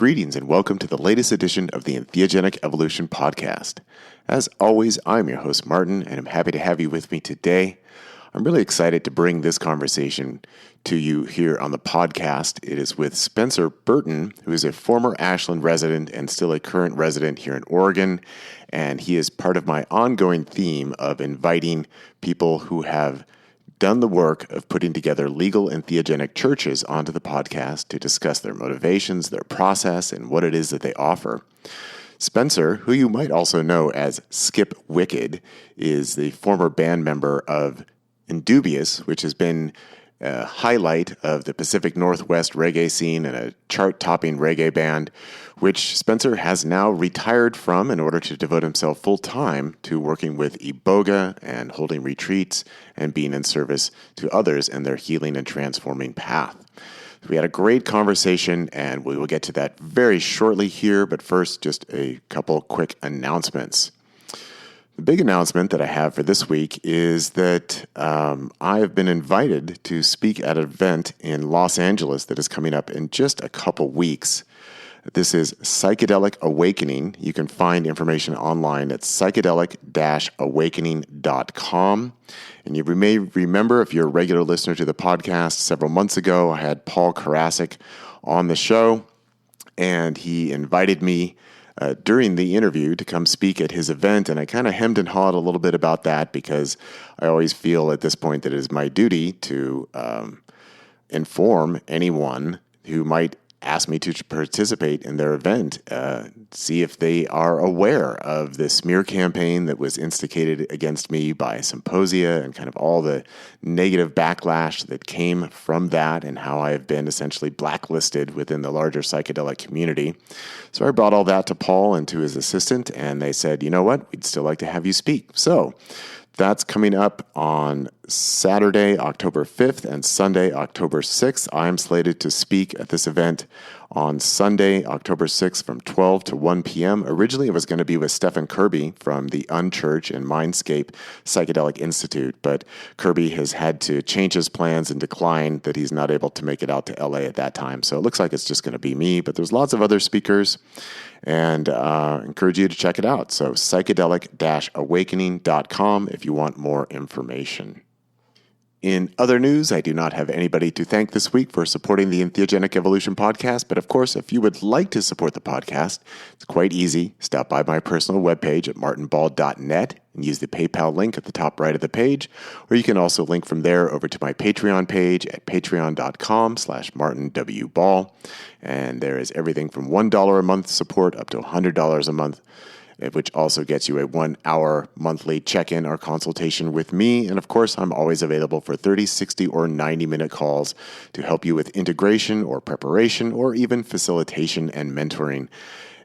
Greetings and welcome to the latest edition of the Entheogenic Evolution Podcast. As always, I'm your host Martin, and I'm happy to have you with me today. I'm really excited to bring this conversation to you here on the podcast. It is with Spencer Burton, who is a former Ashland resident and still a current resident here in Oregon, and he is part of my ongoing theme of inviting people who have done the work of putting together legal and theogenic churches onto the podcast to discuss their motivations, their process, and what it is that they offer. Spencer, who you might also know as Skip Wicked, is the former band member of Indubious, which has been a highlight of the Pacific Northwest reggae scene and a chart-topping reggae band, which Spencer has now retired from in order to devote himself full-time to working with Iboga and holding retreats and being in service to others in their healing and transforming path. We had a great conversation, and we will get to that very shortly here, but first, just a couple quick announcements. The big announcement that I have for this week is that I have been invited to speak at an event in Los Angeles that is coming up in just a couple weeks. This is Psychedelic Awakening. You can find information online at psychedelic-awakening.com. And you may remember, if you're a regular listener to the podcast, several months ago, I had Paul Karasik on the show, and he invited me during the interview to come speak at his event, and I kind of hemmed and hawed a little bit about that because I always feel at this point that it is my duty to inform anyone who might ask me to participate in their event, see if they are aware of the smear campaign that was instigated against me by Symposia and kind of all the negative backlash that came from that and how I have been essentially blacklisted within the larger psychedelic community. So I brought all that to Paul and to his assistant, and they said, you know what, we'd still like to have you speak. So that's coming up on Saturday, October 5th, and Sunday, October 6th. I'm slated to speak at this event on Sunday, October 6th from 12 to 1 p.m. Originally, it was going to be with Stephen Kirby from the Unchurch and Mindscape Psychedelic Institute, but Kirby has had to change his plans and decline that he's not able to make it out to LA at that time. So it looks like it's just going to be me, but there's lots of other speakers, and encourage you to check it out. So psychedelic-awakening.com if you want more information. In other news, I do not have anybody to thank this week for supporting the Entheogenic Evolution podcast, but of course, if you would like to support the podcast, it's quite easy. Stop by my personal webpage at martinball.net and use the PayPal link at the top right of the page, or you can also link from there over to my Patreon page at patreon.com/martinwball, and there is everything from $1 a month support up to $100 a month, which also gets you a 1-hour monthly check-in or consultation with me. And of course, I'm always available for 30, 60, or 90-minute calls to help you with integration or preparation or even facilitation and mentoring.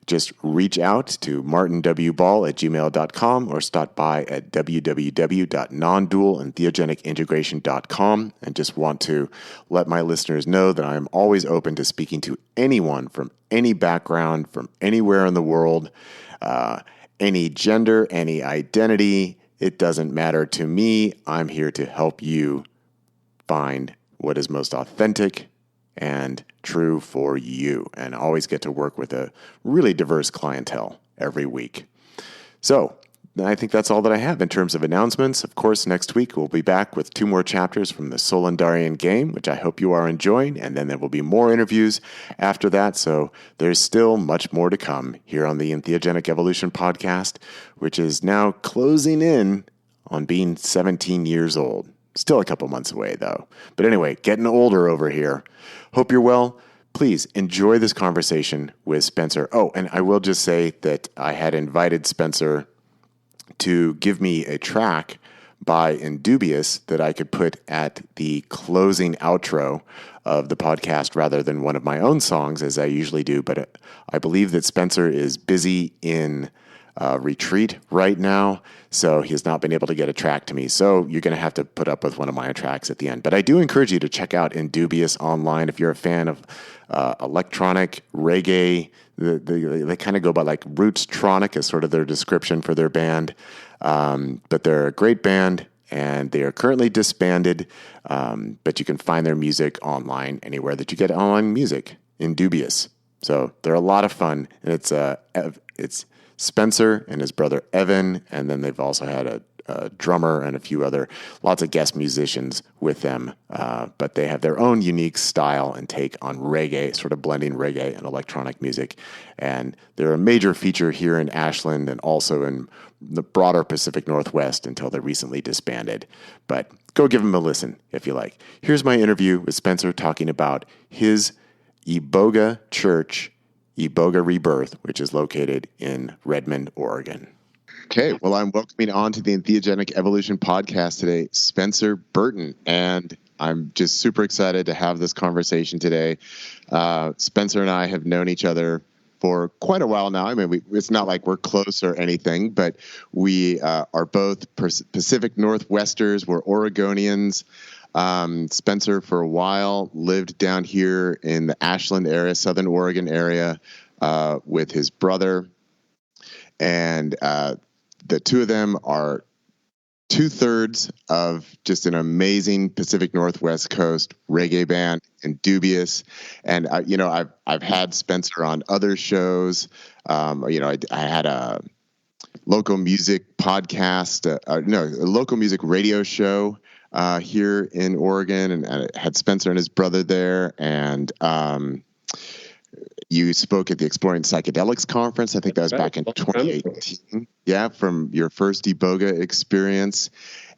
Just reach out to martinwball@gmail.com or stop by at www.nondualentheogenicintegration.com, and just want to let my listeners know that I am always open to speaking to anyone from any background, from anywhere in the world, any gender, any identity. It doesn't matter to me. I'm here to help you find what is most authentic and true for you, and always get to work with a really diverse clientele every week. So I think that's all that I have in terms of announcements. Of course, next week we'll be back with 2 more chapters from the Solendarian game, which I hope you are enjoying, and then there will be more interviews after that, so there's still much more to come here on the Entheogenic Evolution podcast, which is now closing in on being 17 years old. Still a couple months away, though. But anyway, getting older over here. Hope you're well. Please enjoy this conversation with Spencer. Oh, and I will just say that I had invited Spencer to give me a track by Indubious that I could put at the closing outro of the podcast rather than one of my own songs, as I usually do. But I believe that Spencer is busy in retreat right now, so he has not been able to get a track to me. So you're going to have to put up with one of my tracks at the end. But I do encourage you to check out Indubious online if you're a fan of electronic reggae. They kind of go by like Roots-tronic as sort of their description for their band. But they're a great band, and they are currently disbanded. But you can find their music online anywhere that you get online music. Indubious. So they're a lot of fun, and it's Spencer and his brother Evan, and then they've also had a drummer and a few lots of guest musicians with them. But they have their own unique style and take on reggae, sort of blending reggae and electronic music. And they're a major feature here in Ashland and also in the broader Pacific Northwest until they recently disbanded. But go give them a listen if you like. Here's my interview with Spencer talking about his Iboga church, Iboga Rebirth, which is located in Redmond, Oregon. Okay, well, I'm welcoming on to the Entheogenic Evolution podcast today, Spencer Burton, and I'm just super excited to have this conversation today. Spencer and I have known each other for quite a while now. I mean, it's not like we're close or anything, but we are both Pacific Northwesters. We're Oregonians. Spencer, for a while, lived down here in the Ashland area, Southern Oregon area, with his brother, and the two of them are 2/3 of just an amazing Pacific Northwest Coast reggae band, and Dubious. And I've had Spencer on other shows. I had a local music podcast, a local music radio show here in Oregon, and I had Spencer and his brother there. And you spoke at the Exploring Psychedelics conference. I think that was back in 2018. Yeah, from your first Iboga experience.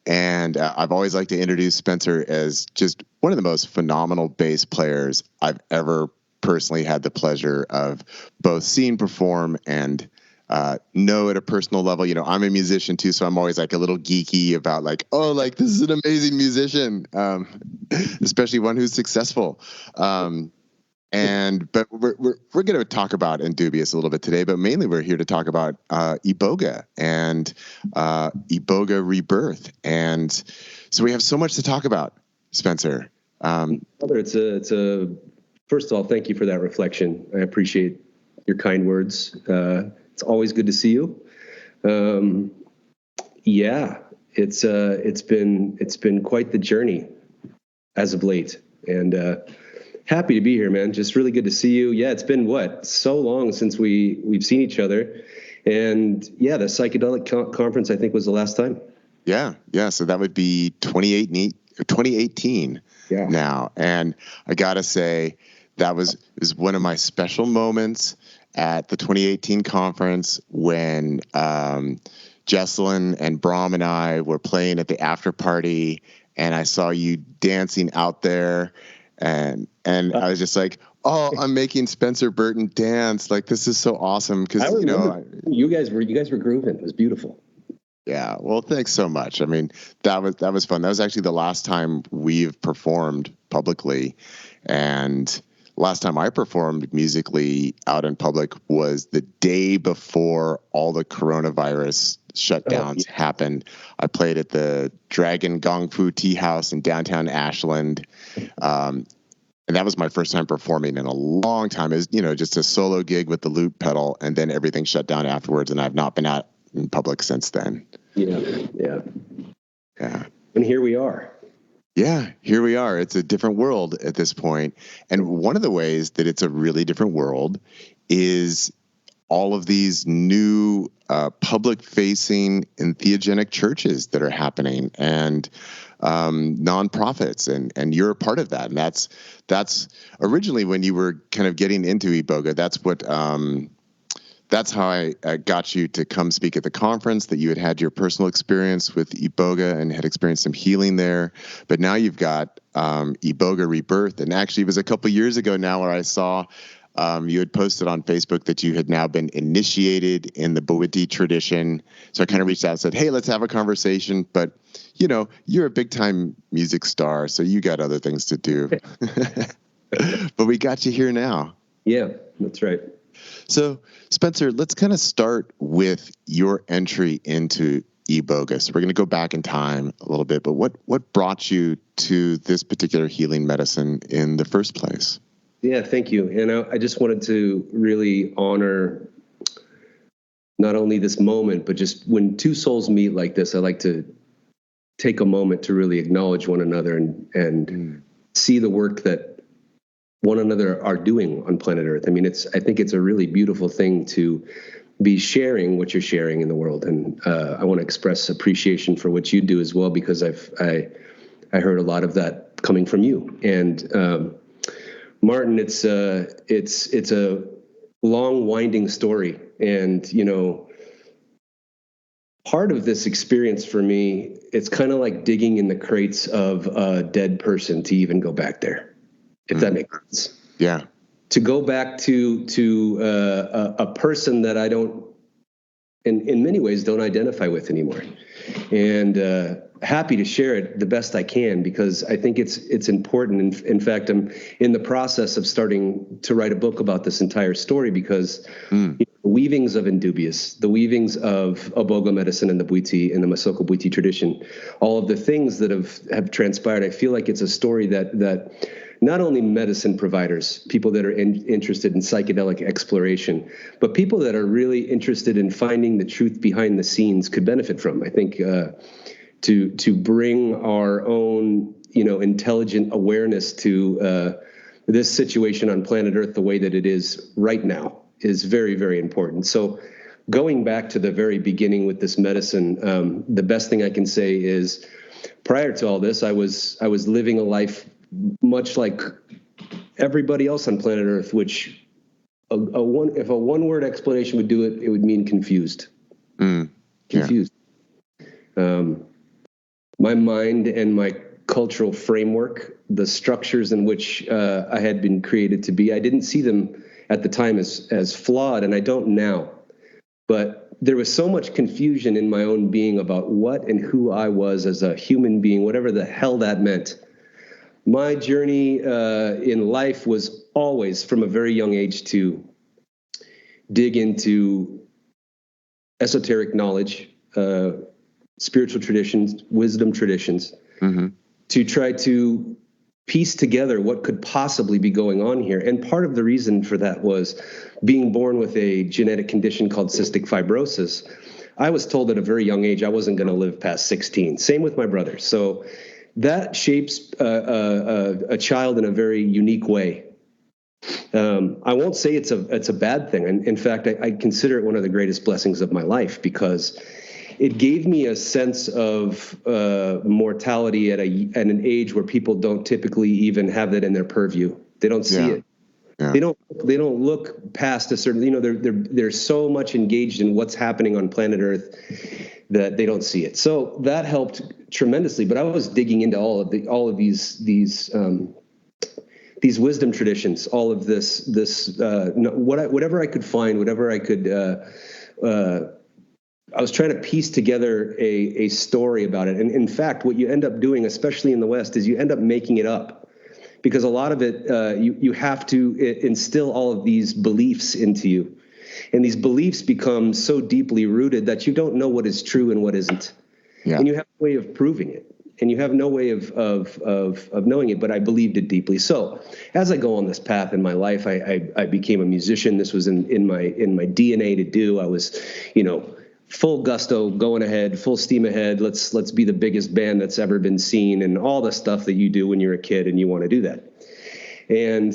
And I've always liked to introduce Spencer as just one of the most phenomenal bass players I've ever personally had the pleasure of both seeing perform and know at a personal level. I'm a musician too, so I'm always like a little geeky about this is an amazing musician, especially one who's successful. But we're going to talk about Dubious a little bit today, but mainly we're here to talk about Iboga and Iboga Rebirth. And so we have so much to talk about, Spencer. It's a first of all, thank you for that reflection. I appreciate your kind words. It's always good to see you. It's been quite the journey as of late, and happy to be here, man. Just really good to see you. Yeah, it's been so long since we've seen each other, and the psychedelic conference I think was the last time. Yeah. So that would be 2018 now, and I gotta say that was one of my special moments at the 2018 conference when Jesselyn and Brahm and I were playing at the after party, and I saw you dancing out there. And I was just like, oh, I'm making Spencer Burton dance. Like, this is so awesome. Because, you guys were grooving. It was beautiful. Yeah. Well, thanks so much. I mean, that was fun. That was actually the last time we've performed publicly. And last time I performed musically out in public was the day before all the coronavirus shutdowns happened. I played at the Dragon Gong Fu Tea House in downtown Ashland. And that was my first time performing in a long time. It was, just a solo gig with the loop pedal, and then everything shut down afterwards, and I've not been out in public since then. Yeah. And here we are. Yeah, here we are. It's a different world at this point. And one of the ways that it's a really different world is all of these new public-facing entheogenic churches that are happening, and nonprofits, and you're a part of that. And that's originally when you were kind of getting into Iboga. That's how I got you to come speak at the conference, that you had your personal experience with Iboga and had experienced some healing there. But now you've got Iboga Rebirth. And actually, it was a couple years ago now where I saw you had posted on Facebook that you had now been initiated in the Bawiti tradition. So I kind of reached out and said, hey, let's have a conversation. But, you're a big-time music star, so you got other things to do. But we got you here now. Yeah, that's right. So, Spencer, let's kind of start with your entry into Iboga. So we're going to go back in time a little bit, but what brought you to this particular healing medicine in the first place? Yeah, thank you. And I just wanted to really honor not only this moment, but just when two souls meet like this, I like to take a moment to really acknowledge one another and see the work that one another are doing on planet Earth. I mean, I think it's a really beautiful thing to be sharing what you're sharing in the world. And I want to express appreciation for what you do as well, because I heard a lot of that coming from you. And Martin, it's a long, winding story. And, part of this experience for me, it's kind of like digging in the crates of a dead person to even go back there, if that makes sense. Yeah. To go back to a person that I don't, in many ways, don't identify with anymore. And happy to share it the best I can, because I think it's important. In fact, I'm in the process of starting to write a book about this entire story, because the weavings of Indubious, the weavings of Iboga medicine and the Bwiti and the Masoko Bwiti tradition, all of the things that have transpired, I feel like it's a story that not only medicine providers, people that are interested in psychedelic exploration, but people that are really interested in finding the truth behind the scenes could benefit from. I think to bring our own, intelligent awareness to this situation on planet Earth the way that it is right now is very, very important. So going back to the very beginning with this medicine, the best thing I can say is, prior to all this, I was living a life much like everybody else on planet Earth, which if a one-word explanation would do it, it would mean confused. Confused. Yeah. My mind and my cultural framework, the structures in which I had been created to be, I didn't see them at the time as flawed, and I don't now. But there was so much confusion in my own being about what and who I was as a human being, whatever the hell that meant. My journey in life was always, from a very young age, to dig into esoteric knowledge, spiritual traditions, wisdom traditions, to try to piece together what could possibly be going on here. And part of the reason for that was being born with a genetic condition called cystic fibrosis. I was told at a very young age I wasn't going to live past 16. Same with my brother. So that shapes a child in a very unique way. I won't say it's a bad thing. And in fact, I consider it one of the greatest blessings of my life, because it gave me a sense of mortality at an age where people don't typically even have that in their purview. They don't see it. Yeah. They don't look past a certain, they're so much engaged in what's happening on planet Earth that they don't see it. So that helped tremendously. But I was digging into all of these wisdom traditions, all of this whatever I could find, whatever I could. I was trying to piece together a story about it. And in fact, what you end up doing, especially in the West, is you end up making it up, because a lot of it, you have to instill all of these beliefs into you. And these beliefs become so deeply rooted that you don't know what is true and what isn't. Yeah. And you have no way of proving it. And you have no way of knowing it, but I believed it deeply. So as I go on this path in my life, I became a musician. This was in my DNA to do. I was, full gusto, going ahead, full steam ahead. Let's be the biggest band that's ever been seen, and all the stuff that you do when you're a kid and you want to do that. And,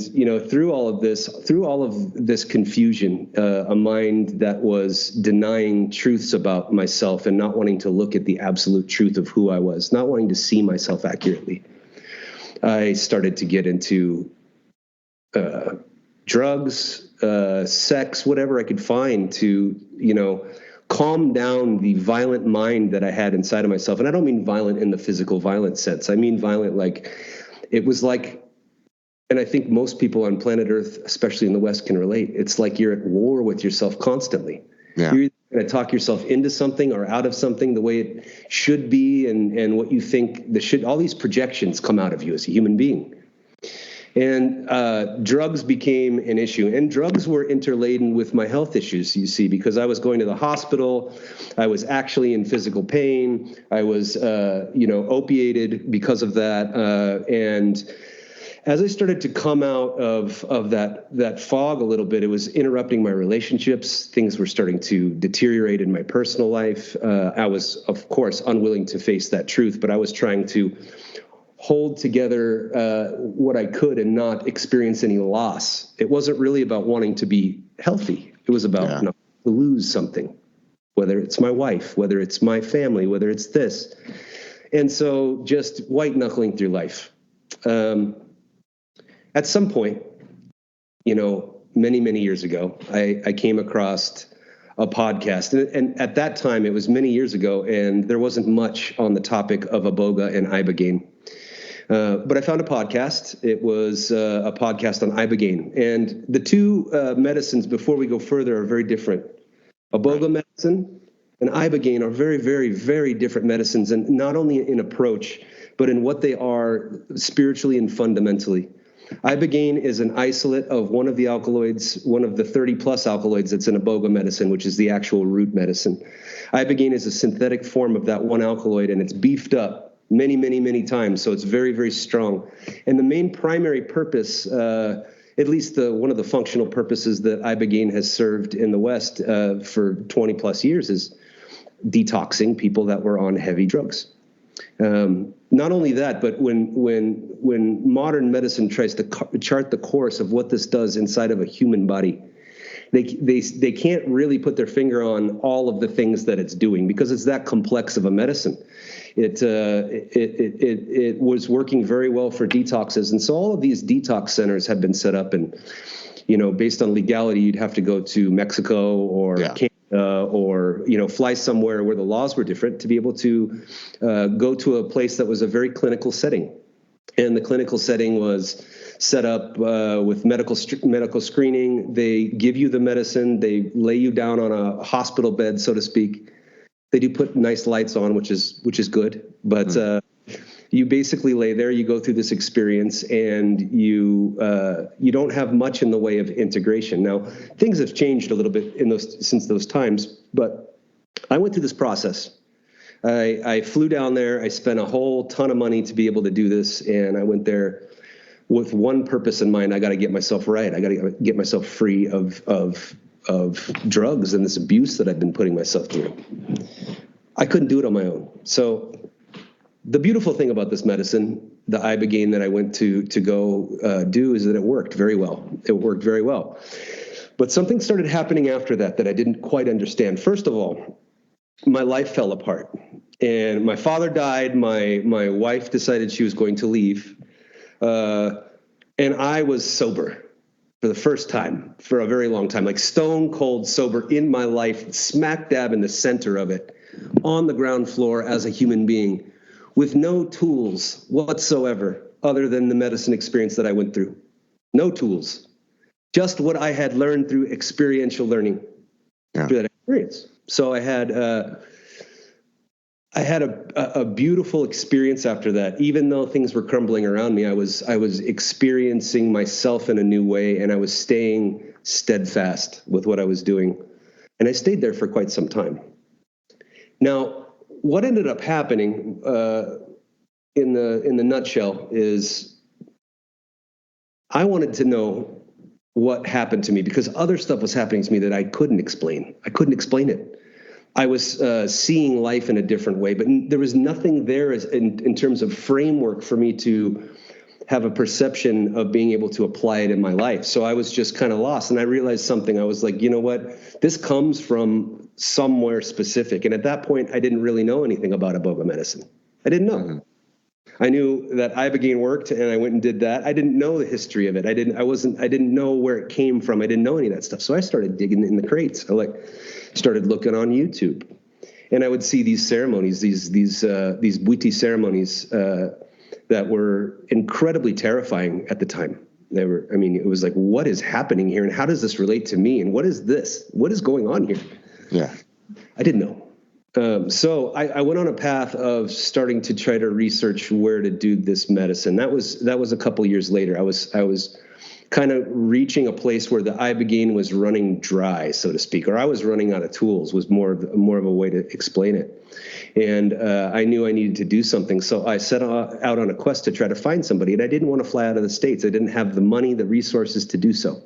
through all of this confusion, a mind that was denying truths about myself and not wanting to look at the absolute truth of who I was, not wanting to see myself accurately, I started to get into drugs, sex, whatever I could find to, calm down the violent mind that I had inside of myself. And I don't mean violent in the physical violence sense. I mean violent like, it was like, and I think most people on planet Earth, especially in the West, can relate. It's like you're at war with yourself constantly. Yeah. You're either going to talk yourself into something or out of something the way it should be, and what you think all these projections come out of you as a human being. And drugs became an issue. And drugs were interladen with my health issues, you see, because I was going to the hospital. I was actually in physical pain. I was, opiated because of that. And as I started to come out of that fog a little bit, it was interrupting my relationships. Things were starting to deteriorate in my personal life. I was, of course, unwilling to face that truth, but I was trying to hold together what I could and not experience any loss. It wasn't really about wanting to be healthy. It was about not to lose something, whether it's my wife, whether it's my family, whether it's this. And so just white knuckling through life. At some point, many, many years ago, I came across a podcast. And at that time, it was many years ago, and there wasn't much on the topic of Iboga and Ibogaine. But I found a podcast. It was a podcast on Ibogaine. And the two medicines, before we go further, are very different. Iboga medicine and Ibogaine are very, very, very different medicines, and not only in approach, but in what they are spiritually and fundamentally. Ibogaine is an isolate of one of the alkaloids, one of the 30-plus alkaloids that's in Iboga medicine, which is the actual root medicine. Ibogaine is a synthetic form of that one alkaloid, and it's beefed up many, many, many times, so it's very, very strong. And the main primary purpose, at least one of the functional purposes that Ibogaine has served in the West for 20-plus years, is detoxing people that were on heavy drugs. Not only that, but when modern medicine tries to chart the course of what this does inside of a human body, they can't really put their finger on all of the things that it's doing because it's that complex of a medicine. It was working very well for detoxes, and so all of these detox centers have been set up, and based on legality, you'd have to go to Mexico or Canada. Or fly somewhere where the laws were different to be able to go to a place that was a very clinical setting. And the clinical setting was set up with medical screening. They give you the medicine. They lay you down on a hospital bed, so to speak. They do put nice lights on, which is good. But you basically lay there, you go through this experience, and you don't have much in the way of integration. Now, things have changed a little bit since those times, but I went through this process. I flew down there. I spent a whole ton of money to be able to do this, and I went there with one purpose in mind. I got to get myself right. I got to get myself free of drugs and this abuse that I've been putting myself through. I couldn't do it on my own. So the beautiful thing about this medicine, the Ibogaine that I went to go do, is that it worked very well. It worked very well. But something started happening after that I didn't quite understand. First of all, my life fell apart. And my father died. My wife decided she was going to leave. And I was sober for the first time for a very long time, like stone cold sober in my life, smack dab in the center of it, on the ground floor as a human being, with no tools whatsoever other than the medicine experience that I went through. No tools. Just what I had learned through experiential learning through that experience. So I had a beautiful experience after that. Even though things were crumbling around me, I was experiencing myself in a new way, and I was staying steadfast with what I was doing. And I stayed there for quite some time. Now, what ended up happening in the nutshell is I wanted to know what happened to me because other stuff was happening to me that I couldn't explain. I couldn't explain it. I was seeing life in a different way, but there was nothing there in terms of framework for me to have a perception of being able to apply it in my life. So I was just kind of lost, and I realized something. I was like, you know what? This comes from somewhere specific. And at that point, I didn't really know anything about Iboga medicine. I didn't know. Mm-hmm. I knew that Ibogaine worked, and I went and did that. I didn't know the history of it. I didn't know where it came from. I didn't know any of that stuff. So I started digging in the crates. I started looking on YouTube, and I would see these ceremonies, these Bwiti ceremonies that were incredibly terrifying at the time. It was like, what is happening here, and how does this relate to me, and what is this? What is going on here? Yeah, I didn't know. So I went on a path of starting to try to research where to do this medicine. That was a couple years later. I was kind of reaching a place where the Ibogaine was running dry, so to speak, or I was running out of tools, was more of a way to explain it. And I knew I needed to do something. So I set out on a quest to try to find somebody, and I didn't want to fly out of the States. I didn't have the money, the resources to do so.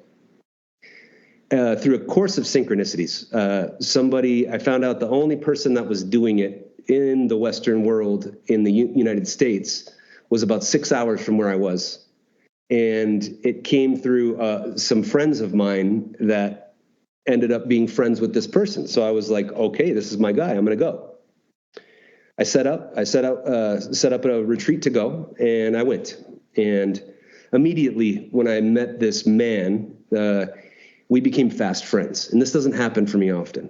Through a course of synchronicities, I found out the only person that was doing it in the Western world in the United States was about 6 hours from where I was. And it came through some friends of mine that ended up being friends with this person. So I was like, okay, this is my guy. I'm going to go. I set up a retreat to go, and I went. And immediately when I met this man, we became fast friends. And this doesn't happen for me often.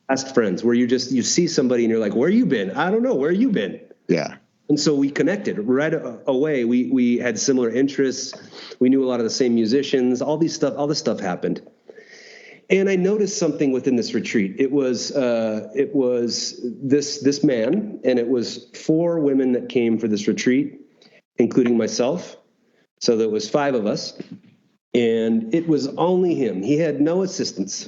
Fast friends, where you see somebody and you're like, where you been? I don't know. Where you been? Yeah. And so we connected right away. We had similar interests. We knew a lot of the same musicians. All this stuff happened. And I noticed something within this retreat. It was this man, and it was 4 women that came for this retreat, including myself. So there was 5 of us, and it was only him. He had no assistants.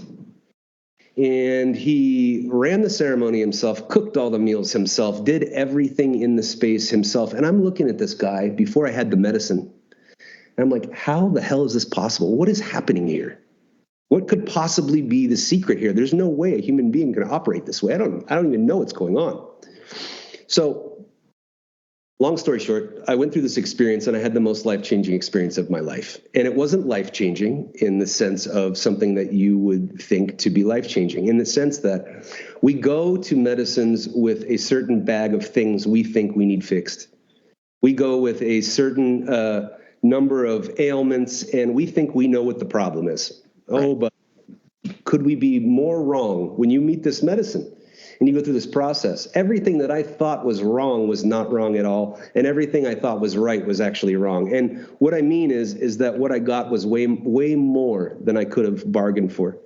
And he ran the ceremony himself, cooked all the meals himself, did everything in the space himself. And I'm looking at this guy before I had the medicine. And I'm like, how the hell is this possible? What is happening here? What could possibly be the secret here? There's no way a human being can operate this way. I don't even know what's going on. So long story short, I went through this experience and I had the most life-changing experience of my life. And it wasn't life-changing in the sense of something that you would think to be life-changing, in the sense that we go to medicines with a certain bag of things we think we need fixed. We go with a certain number of ailments, and we think we know what the problem is. Right. Oh, but could we be more wrong? When you meet this medicine and you go through this process, everything that I thought was wrong was not wrong at all, and everything I thought was right was actually wrong. And what I mean is that what I got was way more than I could have bargained for.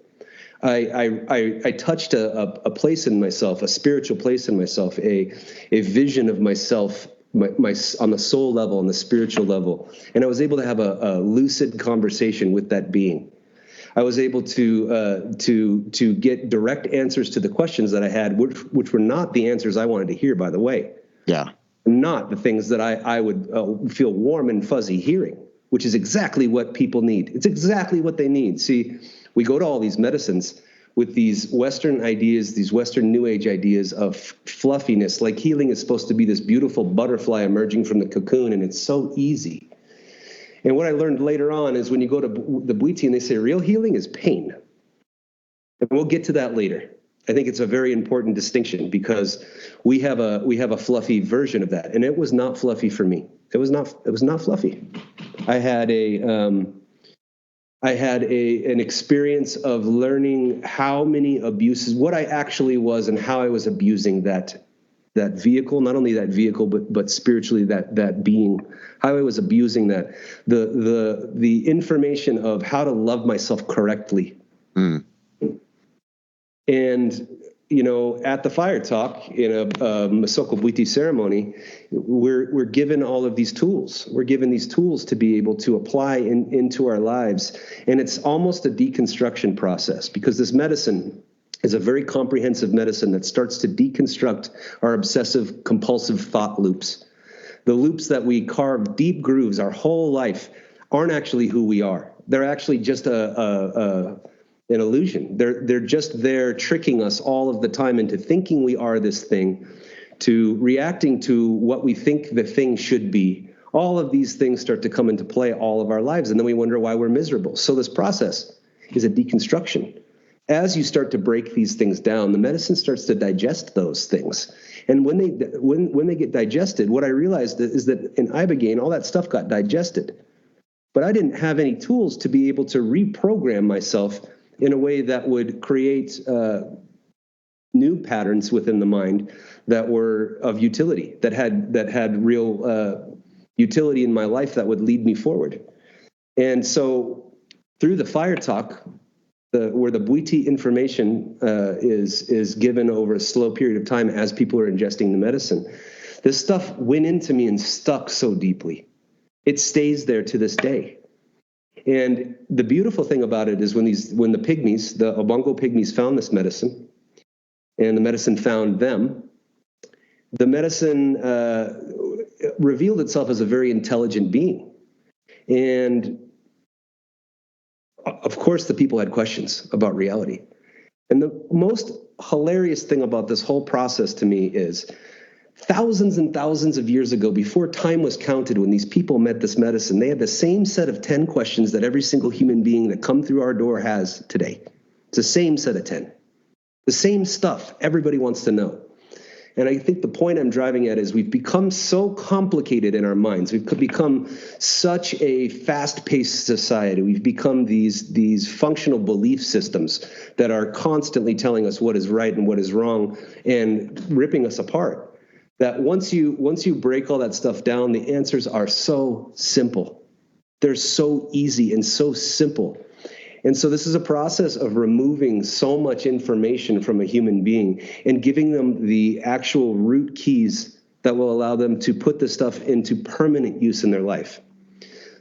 I touched a place in myself, a spiritual place in myself, a vision of myself, my on the soul level, on the spiritual level, and I was able to have a lucid conversation with that being. I was able to get direct answers to the questions that I had, which were not the answers I wanted to hear, by the way. Yeah. Not the things that I would feel warm and fuzzy hearing, which is exactly what people need. It's exactly what they need. See, we go to all these medicines with these Western ideas, these Western New Age ideas of fluffiness, like healing is supposed to be this beautiful butterfly emerging from the cocoon, and it's so easy. And what I learned later on is when you go to the Bwiti and they say real healing is pain. And we'll get to that later. I think it's a very important distinction because we have a fluffy version of that. And it was not fluffy for me. It was not fluffy. I had an experience of learning how many abuses, what I actually was and how I was abusing that vehicle, not only that vehicle, but spiritually that being, how I was abusing that, the information of how to love myself correctly. And, at the fire talk in a Masoko Bwiti ceremony, we're given all of these tools. We're given these tools to be able to apply into our lives. And it's almost a deconstruction process because this medicine is a very comprehensive medicine that starts to deconstruct our obsessive compulsive thought loops. The loops that we carve deep grooves our whole life aren't actually who we are. They're actually just an illusion. They're just there tricking us all of the time into thinking we are this thing, to reacting to what we think the thing should be. All of these things start to come into play all of our lives, and then we wonder why we're miserable. So this process is a deconstruction. As you start to break these things down, the medicine starts to digest those things. And when they get digested, what I realized is that in Iboga, all that stuff got digested. But I didn't have any tools to be able to reprogram myself in a way that would create new patterns within the mind that were of utility, that had real utility in my life that would lead me forward. And so through the fire talk, where the Bwiti information is given over a slow period of time as people are ingesting the medicine, this stuff went into me and stuck so deeply. It stays there to this day. And the beautiful thing about it is when the pygmies, the Obongo pygmies, found this medicine, and the medicine found them, the medicine revealed itself as a very intelligent being. And of course, the people had questions about reality. And the most hilarious thing about this whole process to me is thousands and thousands of years ago, before time was counted, when these people met this medicine, they had the same set of 10 questions that every single human being that come through our door has today. It's the same set of 10. The same stuff everybody wants to know. And I think the point I'm driving at is we've become so complicated in our minds. We've become such a fast-paced society. We've become these functional belief systems that are constantly telling us what is right and what is wrong and ripping us apart. That once you break all that stuff down, the answers are so simple. They're so easy and so simple. And so this is a process of removing so much information from a human being and giving them the actual root keys that will allow them to put this stuff into permanent use in their life.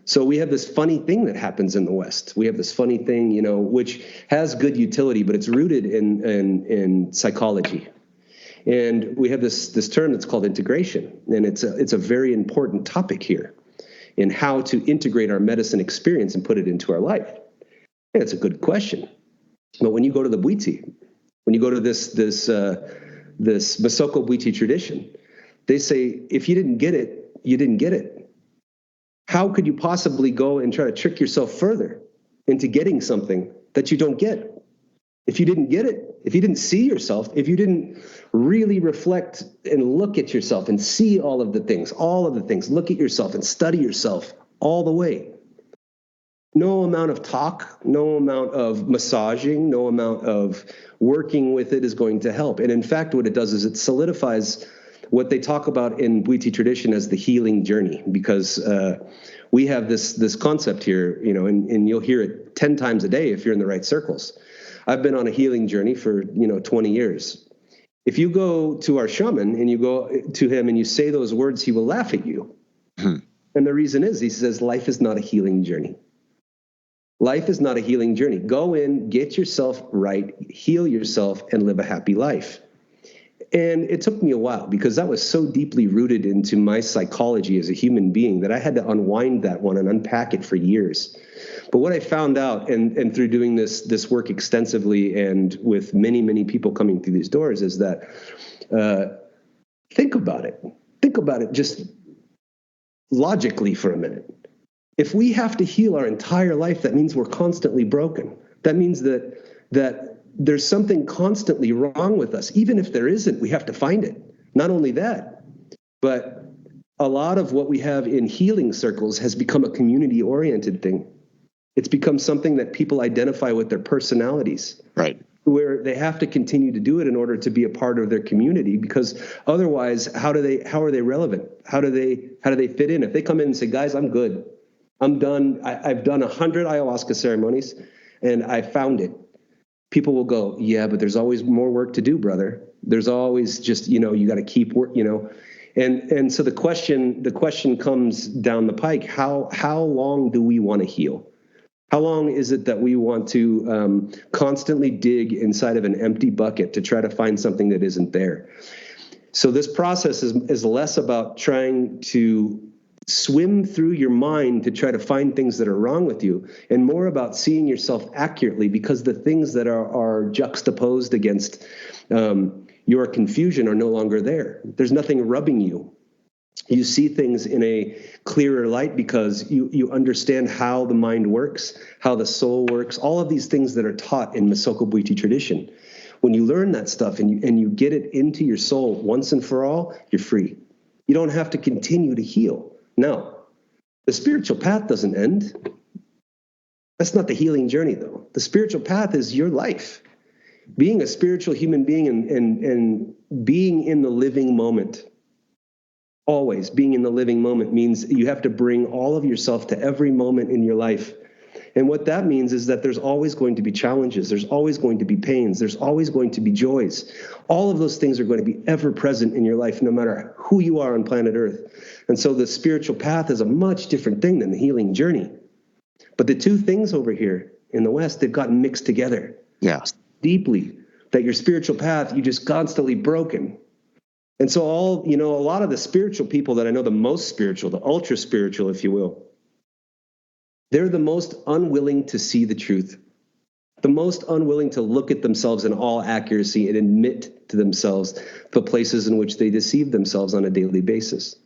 So we have this funny thing that happens in the West. We have this funny thing, which has good utility, but it's rooted in psychology. And we have this term that's called integration, and it's a very important topic here in how to integrate our medicine experience and put it into our life. And it's a good question. But when you go to the Bwiti, when you go to this Masoko Bwiti tradition, they say, if you didn't get it, you didn't get it. How could you possibly go and try to trick yourself further into getting something that you don't get? If you didn't get it, if you didn't see yourself, if you didn't really reflect and look at yourself and see all of the things, look at yourself and study yourself all the way. No amount of talk, no amount of massaging, no amount of working with it is going to help. And in fact, what it does is it solidifies what they talk about in Bwiti tradition as the healing journey, because we have this concept here, and you'll hear it 10 times a day if you're in the right circles. I've been on a healing journey for, 20 years. If you go to our shaman and you go to him and you say those words, he will laugh at you. And the reason is, he says, life is not a healing journey. Life is not a healing journey. Go in, get yourself right, heal yourself, and live a happy life. And it took me a while because that was so deeply rooted into my psychology as a human being that I had to unwind that one and unpack it for years. But what I found out, and through doing this work extensively and with many, many people coming through these doors, is that think about it. Think about it just logically for a minute. If we have to heal our entire life, that means we're constantly broken. That means that there's something constantly wrong with us. Even if there isn't, we have to find it. Not only that, but a lot of what we have in healing circles has become a community-oriented thing. It's become something that people identify with their personalities. Right. Where they have to continue to do it in order to be a part of their community, because otherwise, how are they relevant? How do they fit in? If they come in and say, guys, I'm good. I'm done. I've done 100 ayahuasca ceremonies and I found it. People will go, yeah, but there's always more work to do, brother. There's always just, you got to keep work, And so the question comes down the pike. How long do we want to heal? How long is it that we want to constantly dig inside of an empty bucket to try to find something that isn't there? So this process is less about trying to swim through your mind to try to find things that are wrong with you, and more about seeing yourself accurately, because the things that are juxtaposed against your confusion are no longer there. There's nothing rubbing you. You see things in a clearer light because you understand how the mind works, how the soul works, all of these things that are taught in Masoko Bwiti tradition. When you learn that stuff and you get it into your soul once and for all, you're free. You don't have to continue to heal. Now, the spiritual path doesn't end. That's not the healing journey, though. The spiritual path is your life. Being a spiritual human being and being in the living moment. Always being in the living moment means you have to bring all of yourself to every moment in your life. And what that means is that there's always going to be challenges. There's always going to be pains. There's always going to be joys. All of those things are going to be ever present in your life, no matter who you are on planet Earth. And so the spiritual path is a much different thing than the healing journey. But the two things over here in the West, they've gotten mixed together. Yeah. Deeply, that your spiritual path, you just constantly broken. And so a lot of the spiritual people that I know, the most spiritual, the ultra spiritual, if you will, they're the most unwilling to see the truth. the most unwilling to look at themselves in all accuracy and admit to themselves the places in which they deceive themselves on a daily basis.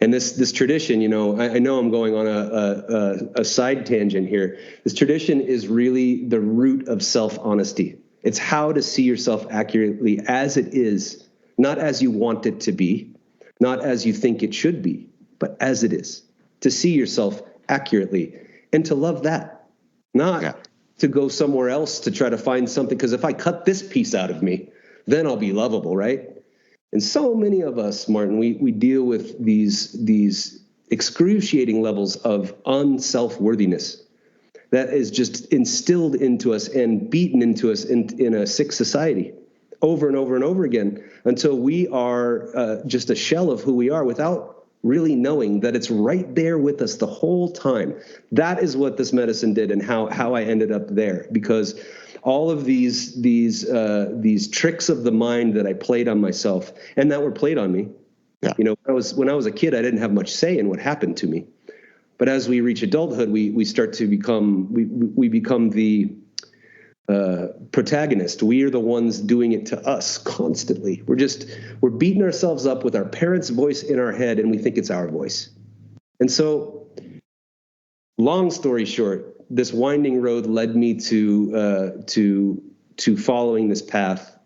And this tradition, I know I'm going on a side tangent here. This tradition is really the root of self-honesty. It's how to see yourself accurately as it is, not as you want it to be, not as you think it should be, but as it is. To see yourself accurately and to love that, not to go somewhere else to try to find something. Because if I cut this piece out of me, then I'll be lovable, right? And so many of us, Martin, we deal with these excruciating levels of unself-worthiness that is just instilled into us and beaten into us in a sick society over and over and over again until we are just a shell of who we are without really knowing that it's right there with us the whole time. That is what this medicine did and how I ended up there, because all of these tricks of the mind that I played on myself and that were played on me. Yeah. When I was a kid, I didn't have much say in what happened to me. But as we reach adulthood, we start to become the protagonist. We are the ones doing it to us constantly. We're beating ourselves up with our parents' voice in our head, and we think it's our voice. And so, long story short, this winding road led me to following this path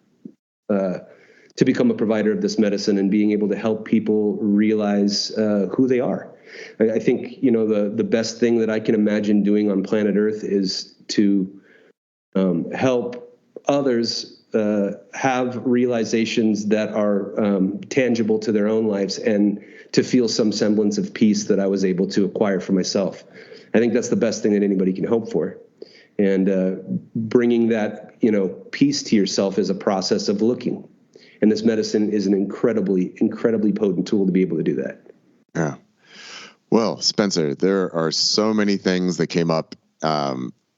to become a provider of this medicine and being able to help people realize who they are. I think the best thing that I can imagine doing on planet Earth is to help others have realizations that are tangible to their own lives and to feel some semblance of peace that I was able to acquire for myself. I think that's the best thing that anybody can hope for. And bringing that, peace to yourself is a process of looking. And this medicine is an incredibly, incredibly potent tool to be able to do that. Yeah. Well, Spencer, there are so many things that came up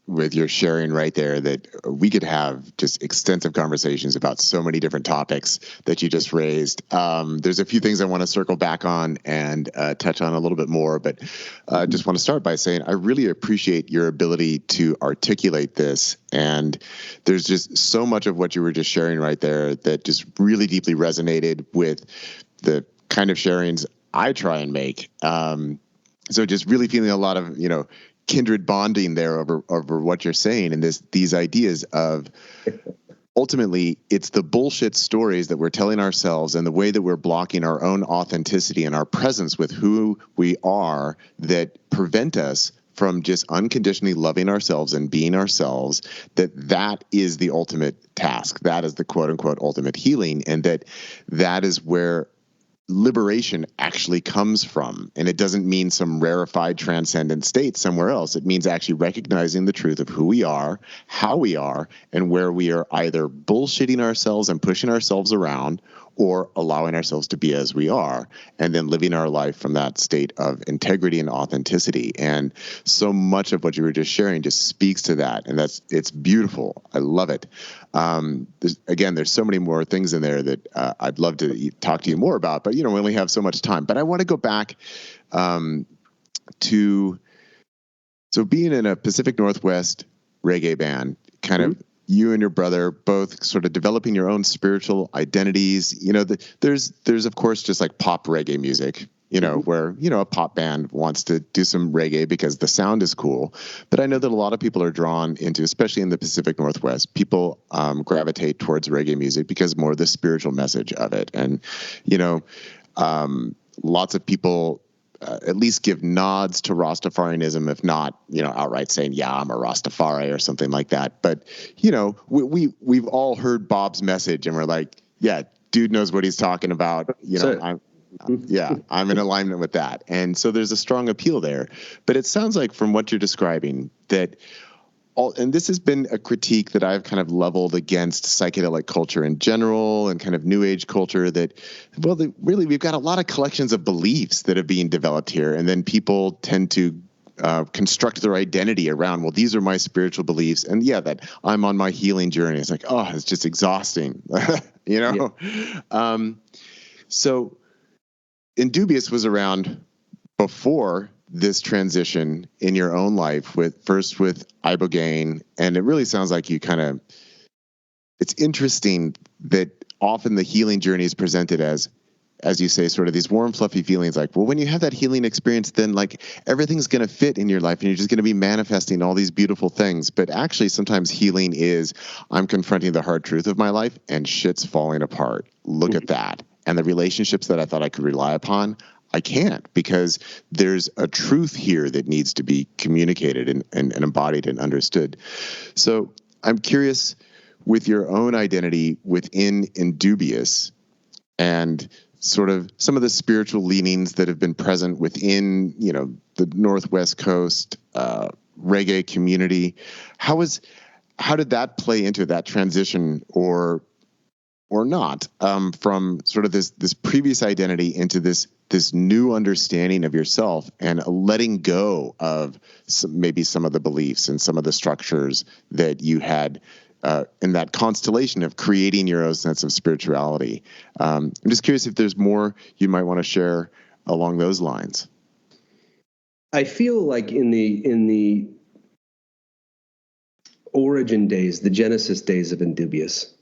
with your sharing right there that we could have just extensive conversations about so many different topics that you just raised. There's a few things I want to circle back on and touch on a little bit more, but I just want to start by saying I really appreciate your ability to articulate this. And there's just so much of what you were just sharing right there that just really deeply resonated with the kind of sharings I try and make. So just really feeling a lot of, kindred bonding there over what you're saying and these ideas of ultimately it's the bullshit stories that we're telling ourselves and the way that we're blocking our own authenticity and our presence with who we are that prevent us from just unconditionally loving ourselves and being ourselves, that is the ultimate task. That is the quote unquote ultimate healing. And that is where liberation actually comes from. And it doesn't mean some rarefied transcendent state somewhere else. It means actually recognizing the truth of who we are, how we are, and where we are either bullshitting ourselves and pushing ourselves around or allowing ourselves to be as we are, and then living our life from that state of integrity and authenticity. And so much of what you were just sharing just speaks to that. And it's beautiful. I love it. There's so many more things in there that I'd love to talk to you more about, but we only have so much time. But I want to go back to being in a Pacific Northwest reggae band, kind of you and your brother both sort of developing your own spiritual identities. There's of course just like pop reggae music, where, a pop band wants to do some reggae because the sound is cool. But I know that a lot of people are drawn into, especially in the Pacific Northwest, people gravitate towards reggae music because more of the spiritual message of it. And, lots of people at least give nods to Rastafarianism, if not, outright saying, yeah, I'm a Rastafari or something like that. But, we've all heard Bob's message and we're like, yeah, dude knows what he's talking about. I'm in alignment with that. And so there's a strong appeal there. But it sounds like from what you're describing that and this has been a critique that I've kind of leveled against psychedelic culture in general and kind of new age culture that, really, we've got a lot of collections of beliefs that are being developed here. And then people tend to construct their identity around, these are my spiritual beliefs. And that I'm on my healing journey. It's like, it's just exhausting, Yeah. So Indubious was around before this transition in your own life with Iboga, and it really sounds like it's interesting that often the healing journey is presented as you say, sort of these warm, fluffy feelings like, well, when you have that healing experience, then like everything's going to fit in your life and you're just going to be manifesting all these beautiful things. But actually, sometimes healing is, I'm confronting the hard truth of my life and shit's falling apart. Look at that. And the relationships that I thought I could rely upon, I can't, because there's a truth here that needs to be communicated and embodied and understood. So I'm curious, with your own identity within Indubious and sort of some of the spiritual leanings that have been present within, the Northwest Coast reggae community, how did that play into that transition, or not, from sort of this previous identity into this new understanding of yourself and letting go of maybe some of the beliefs and some of the structures that you had in that constellation of creating your own sense of spirituality. I'm just curious if there's more you might want to share along those lines. I feel like in the origin days, the genesis days of Indubious,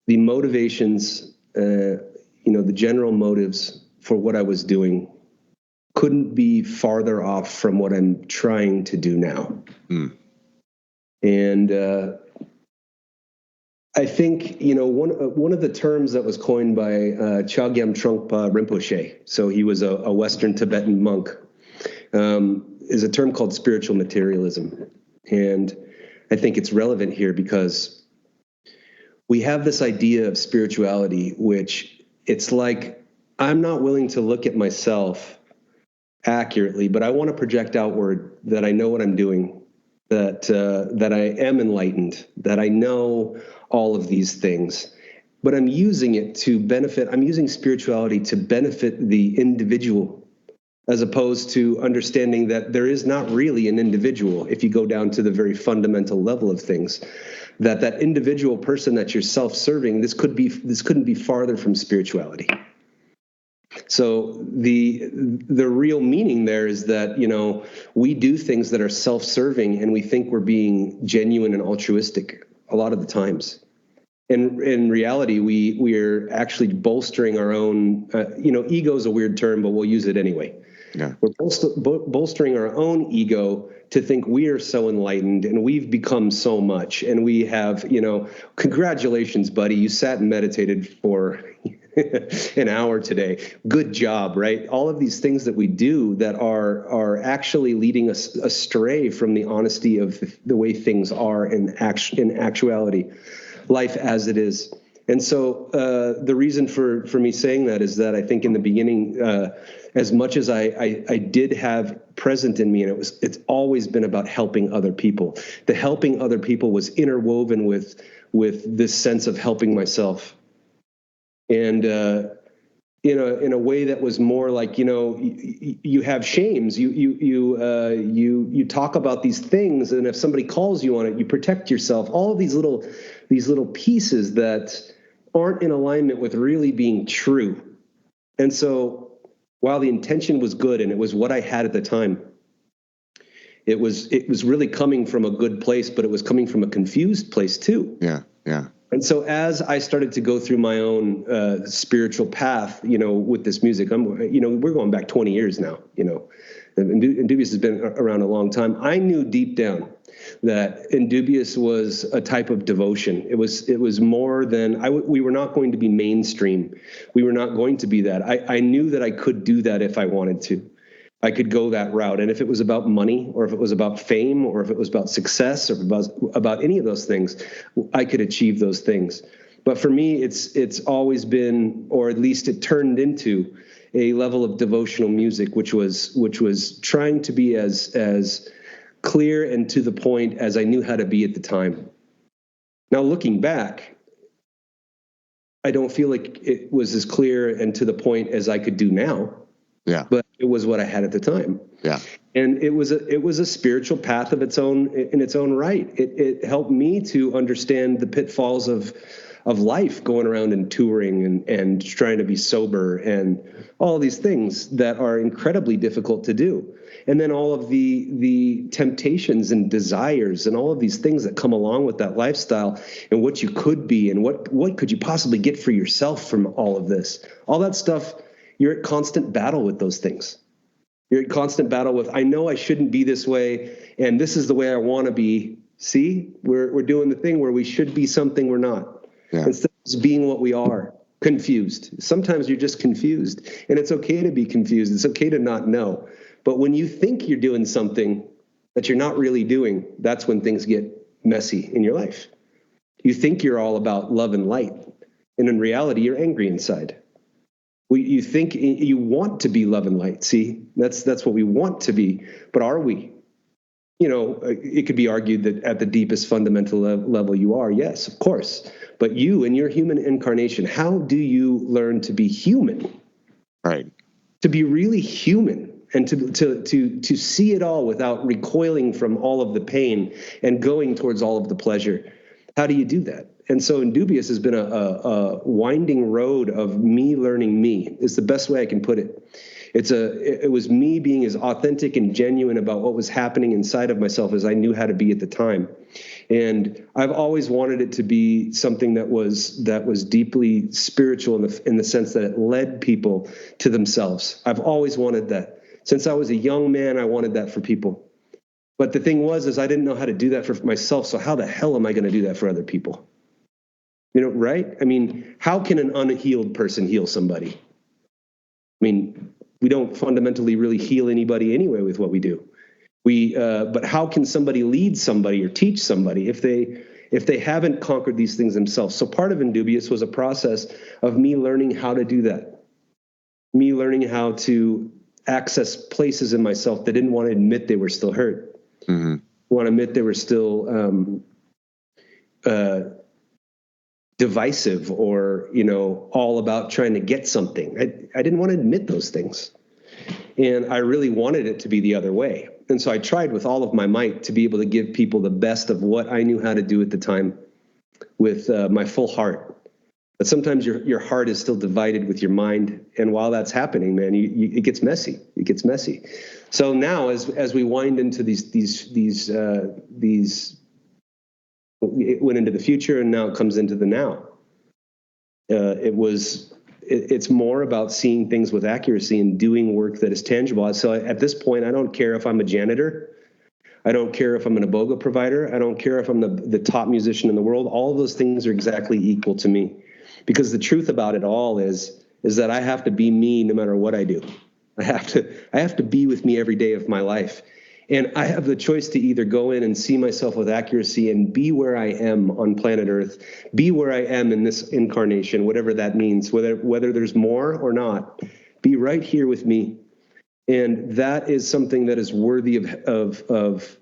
the motivations, the general motives for what I was doing couldn't be farther off from what I'm trying to do now. And I think, one of the terms that was coined by Chogyam Trungpa Rinpoche, so he was a Western Tibetan monk, is a term called spiritual materialism. And I think it's relevant here because we have this idea of spirituality, which it's like, I'm not willing to look at myself accurately, but I want to project outward that I know what I'm doing, that I am enlightened, that I know all of these things, but I'm using it to benefit. I'm using spirituality to benefit the individual, as opposed to understanding that there is not really an individual. If you go down to the very fundamental level of things, that individual person that you're self-serving, this couldn't be farther from spirituality. So the real meaning there is that, we do things that are self-serving and we think we're being genuine and altruistic a lot of the times. And in reality, we're actually bolstering our own, ego is a weird term, but we'll use it anyway. Yeah. We're bolstering our own ego to think we are so enlightened and we've become so much. And we have, congratulations, buddy. You sat and meditated for an hour today. Good job, right? All of these things that we do that are actually leading us astray from the honesty of the way things are in actuality, life as it is. And so the reason for me saying that is that I think in the beginning, as much as I did have present in me, and it's always been about helping other people. The helping other people was interwoven with this sense of helping myself. And in a way that was more like, you have shames, you talk about these things, and if somebody calls you on it, you protect yourself. All of these little pieces that aren't in alignment with really being true. And so while the intention was good and it was what I had at the time, it was really coming from a good place, but it was coming from a confused place too. Yeah. And so as I started to go through my own spiritual path, with this music, we're going back 20 years now, Indubious has been around a long time. I knew deep down that Indubious was a type of devotion. It was more than, we were not going to be mainstream. We were not going to be that. I knew that I could do that if I wanted to. I could go that route. And if it was about money, or if it was about fame, or if it was about success, or about any of those things, I could achieve those things. But for me, it's always been, or at least it turned into, a level of devotional music, which was trying to be as clear and to the point as I knew how to be at the time. Now, looking back, I don't feel like it was as clear and to the point as I could do now. Yeah. But It was what I had at the time. Yeah. And it was a spiritual path of its own, in its own right. It helped me to understand the pitfalls of life, going around and touring and trying to be sober and all these things that are incredibly difficult to do. And then all of the temptations and desires and all of these things that come along with that lifestyle and what you could be and what could you possibly get for yourself from all of this. All that stuff, you're at constant battle with those things. You're in constant battle with, I know I shouldn't be this way, and this is the way I want to be. See, we're doing the thing where we should be something we're not. Yeah. Instead of just being what we are, confused. Sometimes you're just confused, and it's okay to be confused. It's okay to not know. But when you think you're doing something that you're not really doing, that's when things get messy in your life. You think you're all about love and light, and in reality, you're angry inside. You think you want to be love and light. See, that's what we want to be. But are we? You know, it could be argued that at the deepest fundamental level you are. Yes, of course. But you in your human incarnation, how do you learn to be human? Right. To be really human and to see it all without recoiling from all of the pain and going towards all of the pleasure. How do you do that? And so Indubious has been a winding road of me learning me. It's the best way I can put it. It was me being as authentic and genuine about what was happening inside of myself as I knew how to be at the time. And I've always wanted it to be something that was deeply spiritual in the sense that it led people to themselves. I've always wanted that. Since I was a young man, I wanted that for people. But the thing was I didn't know how to do that for myself. So how the hell am I going to do that for other people? You know, right? I mean, how can an unhealed person heal somebody? I mean, we don't fundamentally really heal anybody anyway with what we do. But how can somebody lead somebody or teach somebody if they haven't conquered these things themselves? So part of Indubious was a process of me learning how to do that. Me learning how to access places in myself that didn't want to admit they were still hurt. Mm-hmm. Want to admit they were still divisive or, you know, all about trying to get something. I didn't want to admit those things. And I really wanted it to be the other way. And so I tried with all of my might to be able to give people the best of what I knew how to do at the time with my full heart. But sometimes your heart is still divided with your mind. And while that's happening, man, it gets messy. It gets messy. So now as we wind into these it went into the future and now it comes into the now. It's more about seeing things with accuracy and doing work that is tangible. So at this point, I don't care if I'm a janitor. I don't care if I'm an Iboga provider. I don't care if I'm the top musician in the world. All of those things are exactly equal to me. Because the truth about it all is that I have to be me no matter what I do. I have to be with me every day of my life. And I have the choice to either go in and see myself with accuracy and be where I am on planet Earth, be where I am in this incarnation, whatever that means, whether there's more or not, be right here with me. And that is something that is worthy of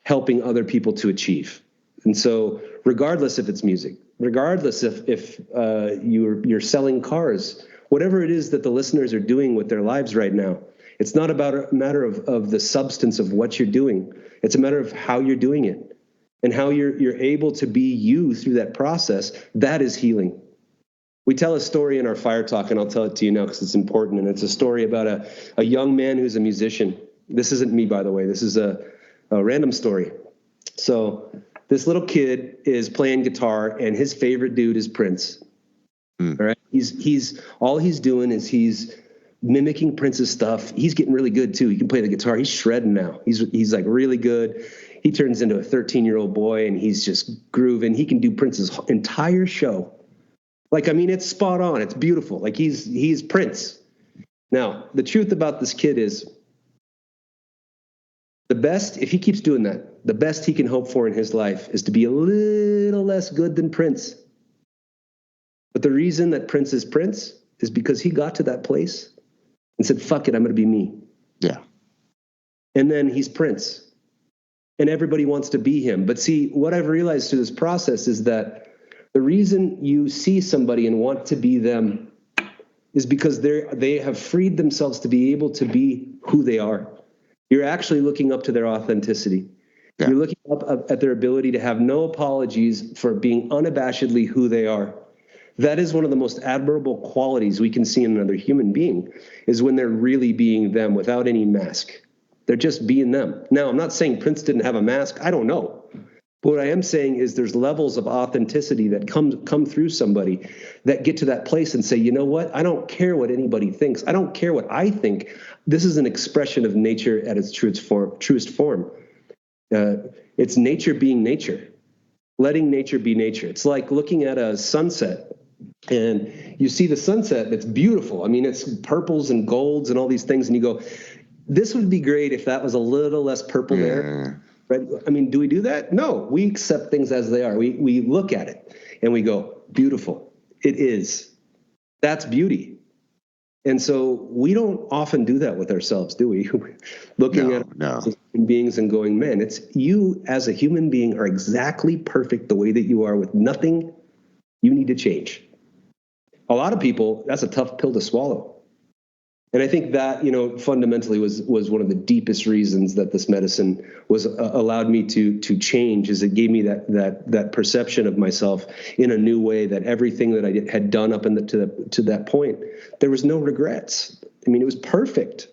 helping other people to achieve. And so regardless if it's music, regardless if you're selling cars, whatever it is that the listeners are doing with their lives right now, it's not about a matter of the substance of what you're doing. It's a matter of how you're doing it and how you're able to be you through that process. That is healing. We tell a story in our Fire Talk, and I'll tell it to you now because it's important. And it's a story about a young man who's a musician. This isn't me, by the way. This is a random story. So this little kid is playing guitar, and his favorite dude is Prince. All right. He's all he's doing is he's mimicking Prince's stuff. He's getting really good too. He can play the guitar. He's shredding now. He's like really good. He turns into a 13-year-old boy and he's just grooving. He can do Prince's entire show. Like, I mean, it's spot on. It's beautiful. Like he's Prince. Now, the truth about this kid is the best, if he keeps doing that, the best he can hope for in his life is to be a little less good than Prince. But the reason that Prince is because he got to that place and said, fuck it, I'm going to be me. Yeah. And then he's Prince. And everybody wants to be him. But see, what I've realized through this process is that the reason you see somebody and want to be them is because they have freed themselves to be able to be who they are. You're actually looking up to their authenticity. Yeah. You're looking up at their ability to have no apologies for being unabashedly who they are. That is one of the most admirable qualities we can see in another human being, is when they're really being them without any mask. They're just being them. Now, I'm not saying Prince didn't have a mask. I don't know. But what I am saying is there's levels of authenticity that come through somebody that get to that place and say, you know what? I don't care what anybody thinks. I don't care what I think. This is an expression of nature at its truest form. It's nature being nature, letting nature be nature. It's like looking at a sunset. And you see the sunset, it's beautiful. I mean, it's purples and golds and all these things. And you go, this would be great if that was a little less purple there. Right? I mean, do we do that? No, we accept things as they are. We look at it and we go, beautiful. It is. That's beauty. And so we don't often do that with ourselves, do we? Looking at human beings and going, man, it's you as a human being are exactly perfect the way that you are, with nothing you need to change. A lot of people, that's a tough pill to swallow. And I think that, fundamentally was one of the deepest reasons that this medicine was allowed me to change, is it gave me that perception of myself in a new way, that everything that I had done up to that point, there was no regrets. I mean, it was perfect.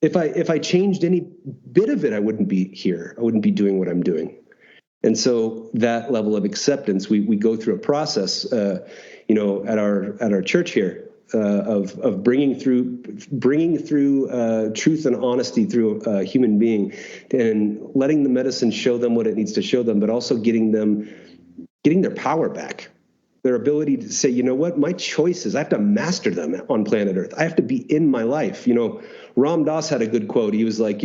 If I changed any bit of it, I wouldn't be here. I wouldn't be doing what I'm doing. And so that level of acceptance, we go through a process, at our church here, of bringing through truth and honesty through a human being, and letting the medicine show them what it needs to show them, but also getting their power back, their ability to say, you know what, my choices, I have to master them on planet Earth. I have to be in my life. Ram Dass had a good quote. He was like,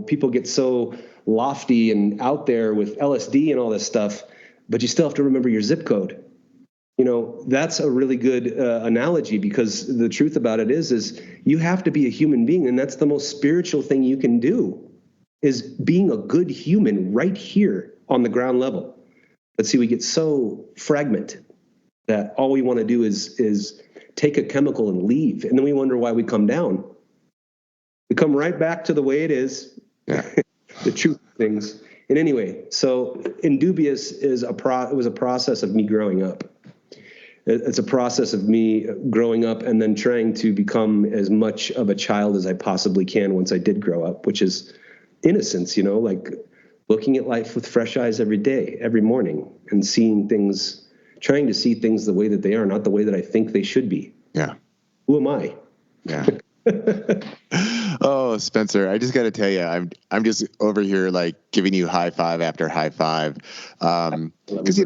people get so lofty and out there with LSD and all this stuff, but you still have to remember your zip code. That's a really good analogy, because the truth about it is you have to be a human being. And that's the most spiritual thing you can do, is being a good human right here on the ground level. But see, we get so fragmented that all we want to do is take a chemical and leave. And then we wonder why we come down. We come right back to the way it is, the truth of things. And anyway, so Indubious was a process of me growing up. It's a process of me growing up and then trying to become as much of a child as I possibly can once I did grow up, which is innocence, like looking at life with fresh eyes every day, every morning, and trying to see things the way that they are, not the way that I think they should be. Yeah. Who am I? Yeah. Oh, Spencer, I just got to tell you, I'm just over here like giving you high five after high five. Because,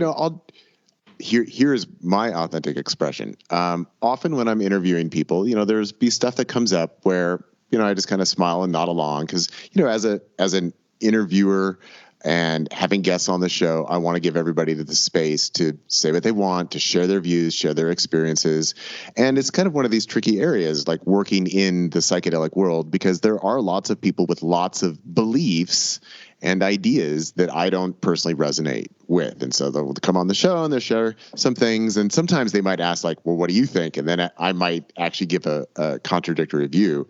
Here's my authentic expression. Often when I'm interviewing people, there's be stuff that comes up where, I just kind of smile and nod along, because, as an interviewer and having guests on the show, I want to give everybody the space to say what they want, to share their views, share their experiences. And it's kind of one of these tricky areas, like working in the psychedelic world, because there are lots of people with lots of beliefs and ideas that I don't personally resonate with. And so they'll come on the show and they'll share some things. And sometimes they might ask, like, well, what do you think? And then I might actually give a contradictory view.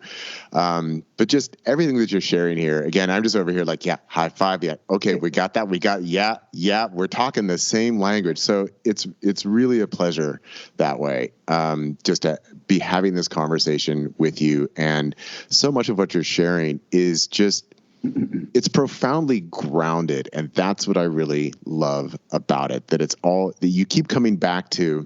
But just everything that you're sharing here, again, I'm just over here like, yeah, high five. Yeah. Okay. We got that. Yeah. We're talking the same language. So it's really a pleasure that way. Just to be having this conversation with you. And so much of what you're sharing is just, it's profoundly grounded, and that's what I really love about it, that you keep coming back to,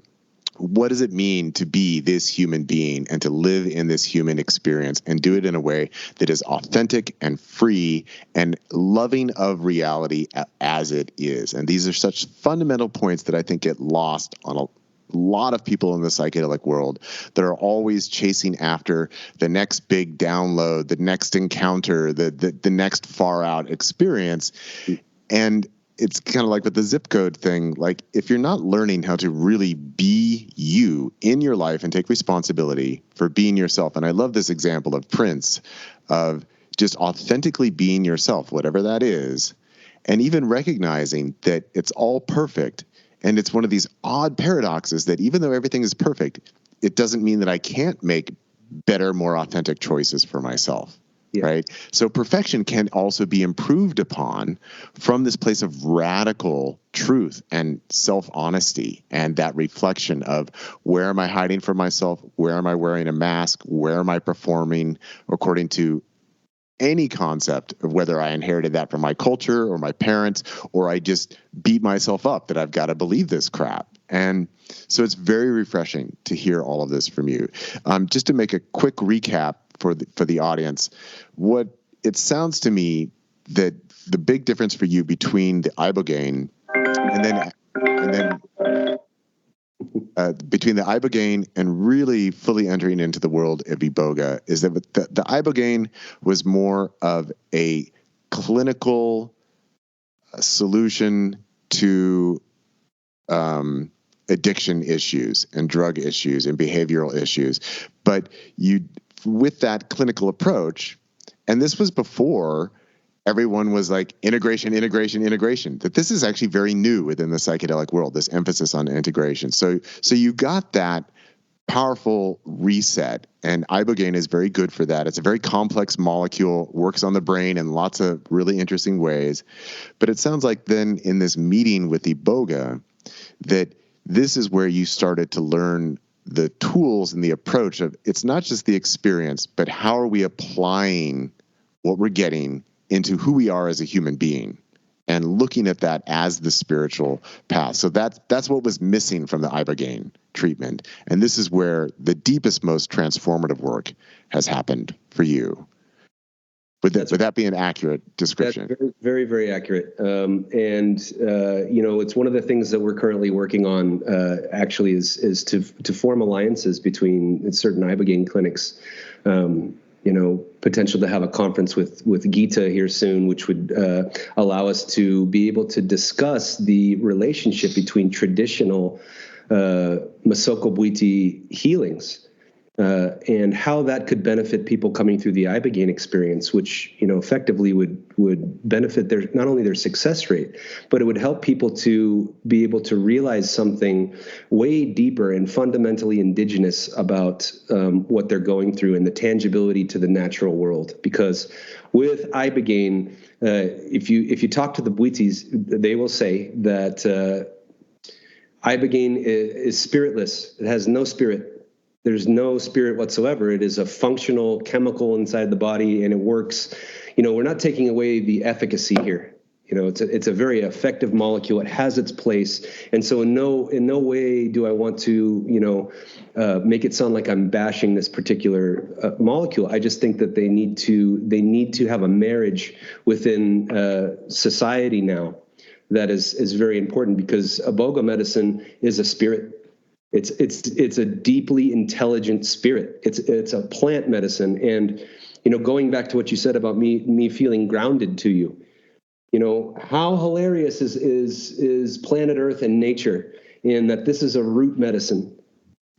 what does it mean to be this human being and to live in this human experience and do it in a way that is authentic and free and loving of reality as it is. And these are such fundamental points that I think get lost on a lot of people in the psychedelic world, that are always chasing after the next big download, the next encounter, the next far out experience. And it's kind of like with the zip code thing. Like, if you're not learning how to really be you in your life and take responsibility for being yourself. And I love this example of Prince, of just authentically being yourself, whatever that is, and even recognizing that it's all perfect. And it's one of these odd paradoxes that even though everything is perfect, it doesn't mean that I can't make better, more authentic choices for myself. Yeah. Right. So perfection can also be improved upon from this place of radical truth and self-honesty, and that reflection of, where am I hiding from myself? Where am I wearing a mask? Where am I performing according to any concept of whether I inherited that from my culture or my parents, or I just beat myself up that I've got to believe this crap. And so it's very refreshing to hear all of this from you. Just to make a quick recap for the audience, what it sounds to me that the big difference for you between the Ibogaine and then between the Ibogaine and really fully entering into the world of Iboga is that the Ibogaine was more of a clinical solution to addiction issues and drug issues and behavioral issues. But with that clinical approach, and this was before everyone was like integration, that this is actually very new within the psychedelic world, this emphasis on integration. So you got that powerful reset, and Ibogaine is very good for that. It's a very complex molecule, works on the brain in lots of really interesting ways. But it sounds like then in this meeting with Iboga, that this is where you started to learn the tools and the approach of, it's not just the experience, but how are we applying what we're getting into who we are as a human being, and looking at that as the spiritual path. So that's what was missing from the Ibogaine treatment. And this is where the deepest, most transformative work has happened for you. Would that be an accurate description? That's very, very, very accurate. It's one of the things that we're currently working on, actually, is to form alliances between certain Ibogaine clinics. Potential to have a conference with Gita here soon, which would allow us to be able to discuss the relationship between traditional Masoko Bwiti healings and how that could benefit people coming through the Ibogaine experience, which effectively would benefit not only their success rate, but it would help people to be able to realize something way deeper and fundamentally indigenous about what they're going through and the tangibility to the natural world. Because with Ibogaine, if you talk to the Bwitis, they will say that Ibogaine is spiritless. It has no spirit. There's no spirit whatsoever. It is a functional chemical inside the body, and it works. We're not taking away the efficacy here. It's a very effective molecule. It has its place, and so in no way do I want to make it sound like I'm bashing this particular molecule. I just think that they need to have a marriage within society now that is very important, because Iboga medicine is a spirit. It's a deeply intelligent spirit. It's a plant medicine. And, going back to what you said about me feeling grounded to you, how hilarious is planet Earth and nature in that this is a root medicine.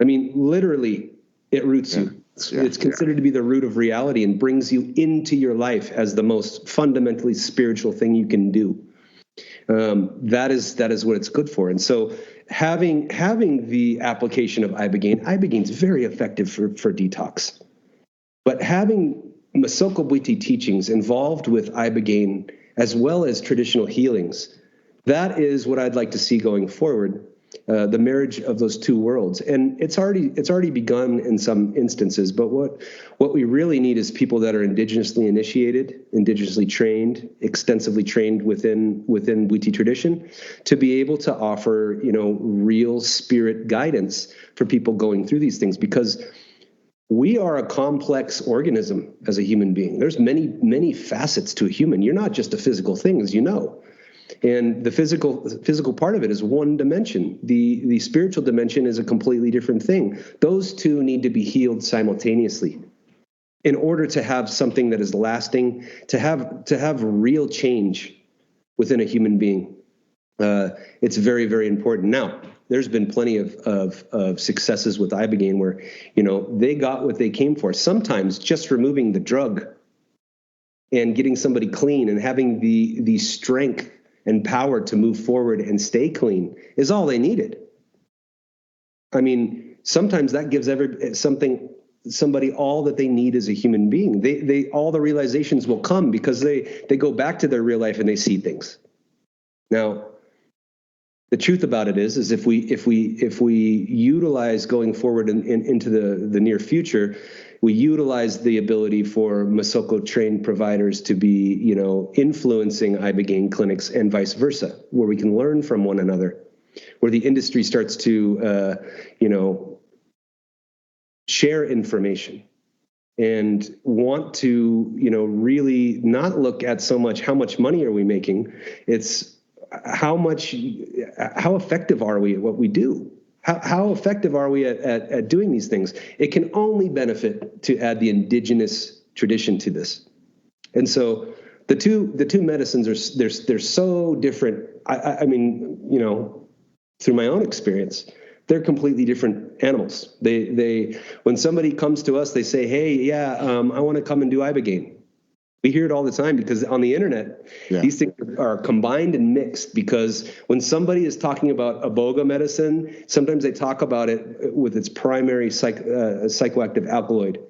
I mean, literally, it roots you. It's considered to be the root of reality and brings you into your life as the most fundamentally spiritual thing you can do. That is what it's good for. And so having the application of Ibogaine is very effective for detox. But having Masoko Bwiti teachings involved with Ibogaine as well as traditional healings, that is what I'd like to see going forward. The marriage of those two worlds, and it's already begun in some instances. But what we really need is people that are indigenously initiated, indigenously trained, extensively trained within Bwiti tradition, to be able to offer real spirit guidance for people going through these things, because we are a complex organism as a human being. There's many facets to a human. You're not just a physical thing, as you know. And the physical part of it is one dimension. The spiritual dimension is a completely different thing. Those two need to be healed simultaneously in order to have something that is lasting, to have real change within a human being. It's very, very important. Now, there's been plenty of successes with Ibogaine where, they got what they came for. Sometimes just removing the drug and getting somebody clean and having the strength and power to move forward and stay clean is all they needed. I mean, sometimes that gives somebody all that they need as a human being. They all the realizations will come because they go back to their real life and they see things. Now, the truth about it is if we utilize going forward into the near future, we utilize the ability for Masoko trained providers to be, influencing Ibogaine clinics and vice versa, where we can learn from one another, where the industry starts to, share information and want to, really not look at so much how much money are we making. It's how effective are we at what we do? How effective are we at doing these things? It can only benefit to add the indigenous tradition to this. And so the two medicines they're so different. I mean, through my own experience, they're completely different animals. They when somebody comes to us, they say, hey, I want to come and do Ibogaine. We hear it all the time because on the internet, these things are combined and mixed, because when somebody is talking about Iboga medicine, sometimes they talk about it with its primary psychoactive alkaloid.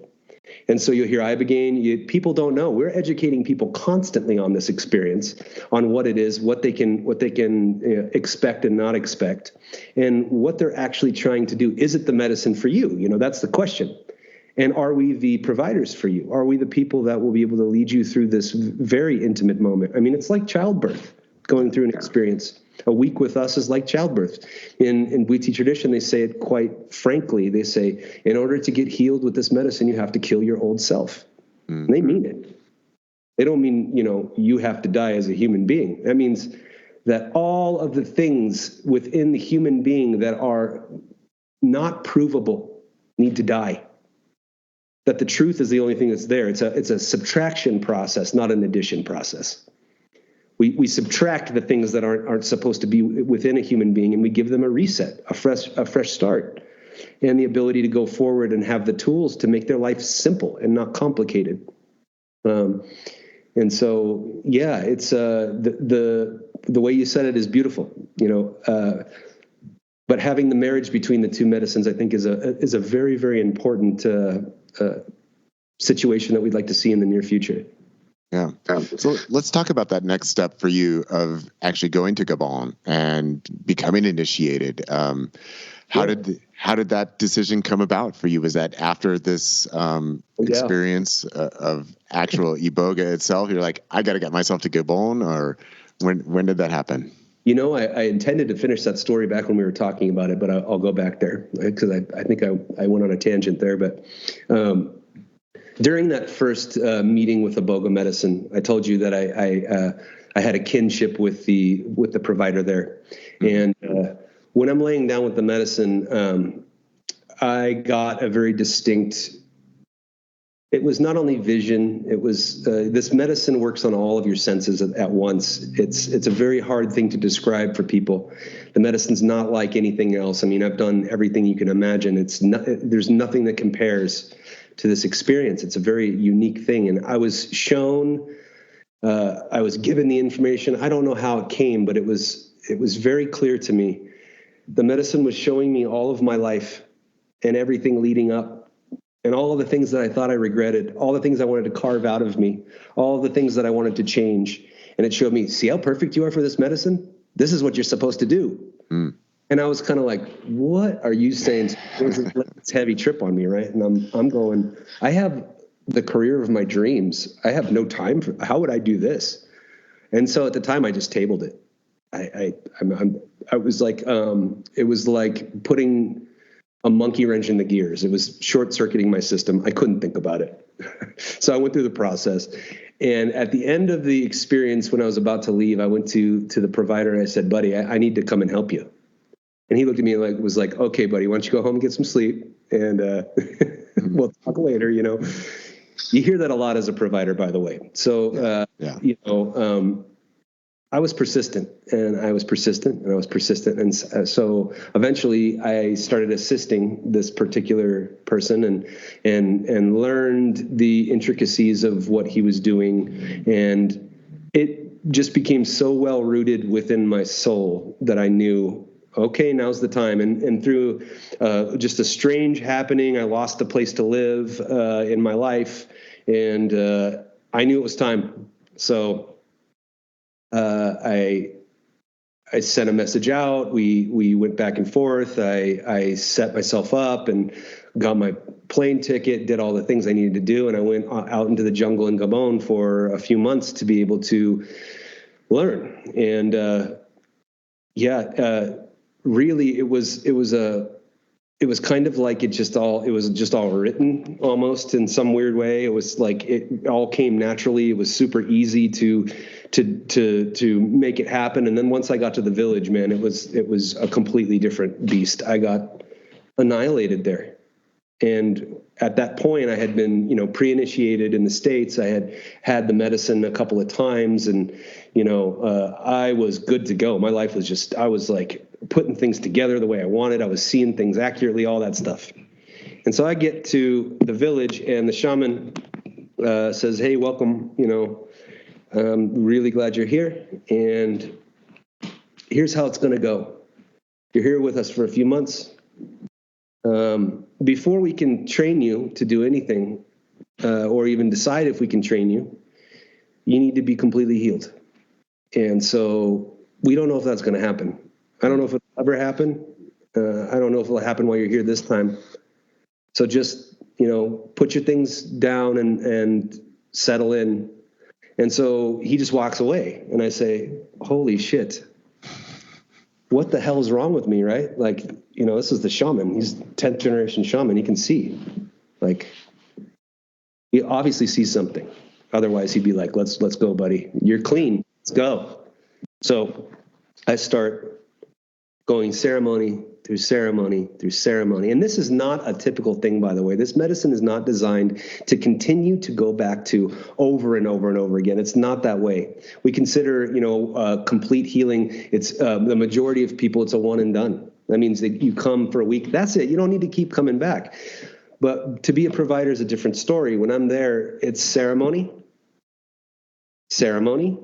And so you'll hear Ibogaine. People don't know. We're educating people constantly on this experience, on what it is, what they can expect and not expect, and what they're actually trying to do. Is it the medicine for you? That's the question. And are we the providers for you? Are we the people that will be able to lead you through this very intimate moment? I mean, it's like childbirth, going through an experience. A week with us is like childbirth. In Bwiti tradition, they say it quite frankly. They say, in order to get healed with this medicine, you have to kill your old self. Mm-hmm. And they mean it. They don't mean, you have to die as a human being. That means that all of the things within the human being that are not provable need to die. That the truth is the only thing that's there. It's a subtraction process, not an addition process. We subtract the things that aren't supposed to be within a human being, and we give them a reset, a fresh start, and the ability to go forward and have the tools to make their life simple and not complicated. And so, it's the way you said it is beautiful, but having the marriage between the two medicines, I think, is a very, very important situation that we'd like to see in the near future. Yeah. So let's talk about that next step for you of actually going to Gabon and becoming initiated. How did that decision come about for you? Was that after this experience of actual Iboga itself? You're like, I got to get myself to Gabon, or when did that happen? I intended to finish that story back when we were talking about it, but I'll go back there because I think I went on a tangent there. But during that first meeting with Iboga medicine, I told you that I had a kinship with the provider there, and when I'm laying down with the medicine, I got a very distinct. It was not only vision. It was this medicine works on all of your senses at once. It's a very hard thing to describe for people. The medicine's not like anything else. I mean, I've done everything you can imagine. There's nothing that compares to this experience. It's a very unique thing. And I was shown, I was given the information. I don't know how it came, but it was very clear to me. The medicine was showing me all of my life and everything leading up, and all of the things that I thought I regretted, all the things I wanted to carve out of me, all the things that I wanted to change. And it showed me, see how perfect you are for this medicine? This is what you're supposed to do. Mm. And I was kind of like, what are you saying? It was this heavy trip on me, right? And I'm going, I have the career of my dreams. I have no time for, how would I do this? And so at the time I just tabled it. I was like, it was like putting a monkey wrench in the gears. It was short circuiting my system. I couldn't think about it. So I went through the process. And at the end of the experience, when I was about to leave, I went to the provider and I said, buddy, I need to come and help you. And he looked at me and was like, okay, buddy, why don't you go home and get some sleep? And we'll talk later, You hear that a lot as a provider, by the way. So, I was persistent and I was persistent and I was persistent. And so eventually I started assisting this particular person and learned the intricacies of what he was doing. And it just became so well rooted within my soul that I knew okay, now's the time. And through just a strange happening, I lost a place to live in my life, and I knew it was time. So I sent a message out. We went back and forth. I set myself up and got my plane ticket, did all the things I needed to do, and I went out into the jungle in Gabon for a few months to be able to learn. And really, it was kind of like it was just all written almost in some weird way. It was like it all came naturally. It was super easy to make it happen. And then once I got to the village, man, it was a completely different beast. I got annihilated there. And at that point, I had been, pre-initiated in the States. I had the medicine a couple of times, and, I was good to go. My life was I was like putting things together the way I wanted. I was seeing things accurately, all that stuff. And so I get to the village, and the shaman says, "Hey, welcome, I'm really glad you're here. And here's how it's going to go. You're here with us for a few months. Before we can train you to do anything, or even decide if we can train you, you need to be completely healed. And so we don't know if that's going to happen. I don't know if it'll ever happen. I don't know if it'll happen while you're here this time. So just, put your things down and settle in." And so he just walks away, and I say, "Holy shit. What the hell is wrong with me?" Right? Like, this is the shaman. He's 10th generation shaman. He can see. Like, he obviously sees something. Otherwise, he'd be like, let's go, buddy. You're clean. Let's go. So I start going ceremony through ceremony through ceremony. And this is not a typical thing, by the way. This medicine is not designed to continue to go back to over and over and over again. It's not that way. We consider, complete healing. It's the majority of people, it's a one and done. That means that you come for a week. That's it. You don't need to keep coming back. But to be a provider is a different story. When I'm there, it's ceremony, ceremony,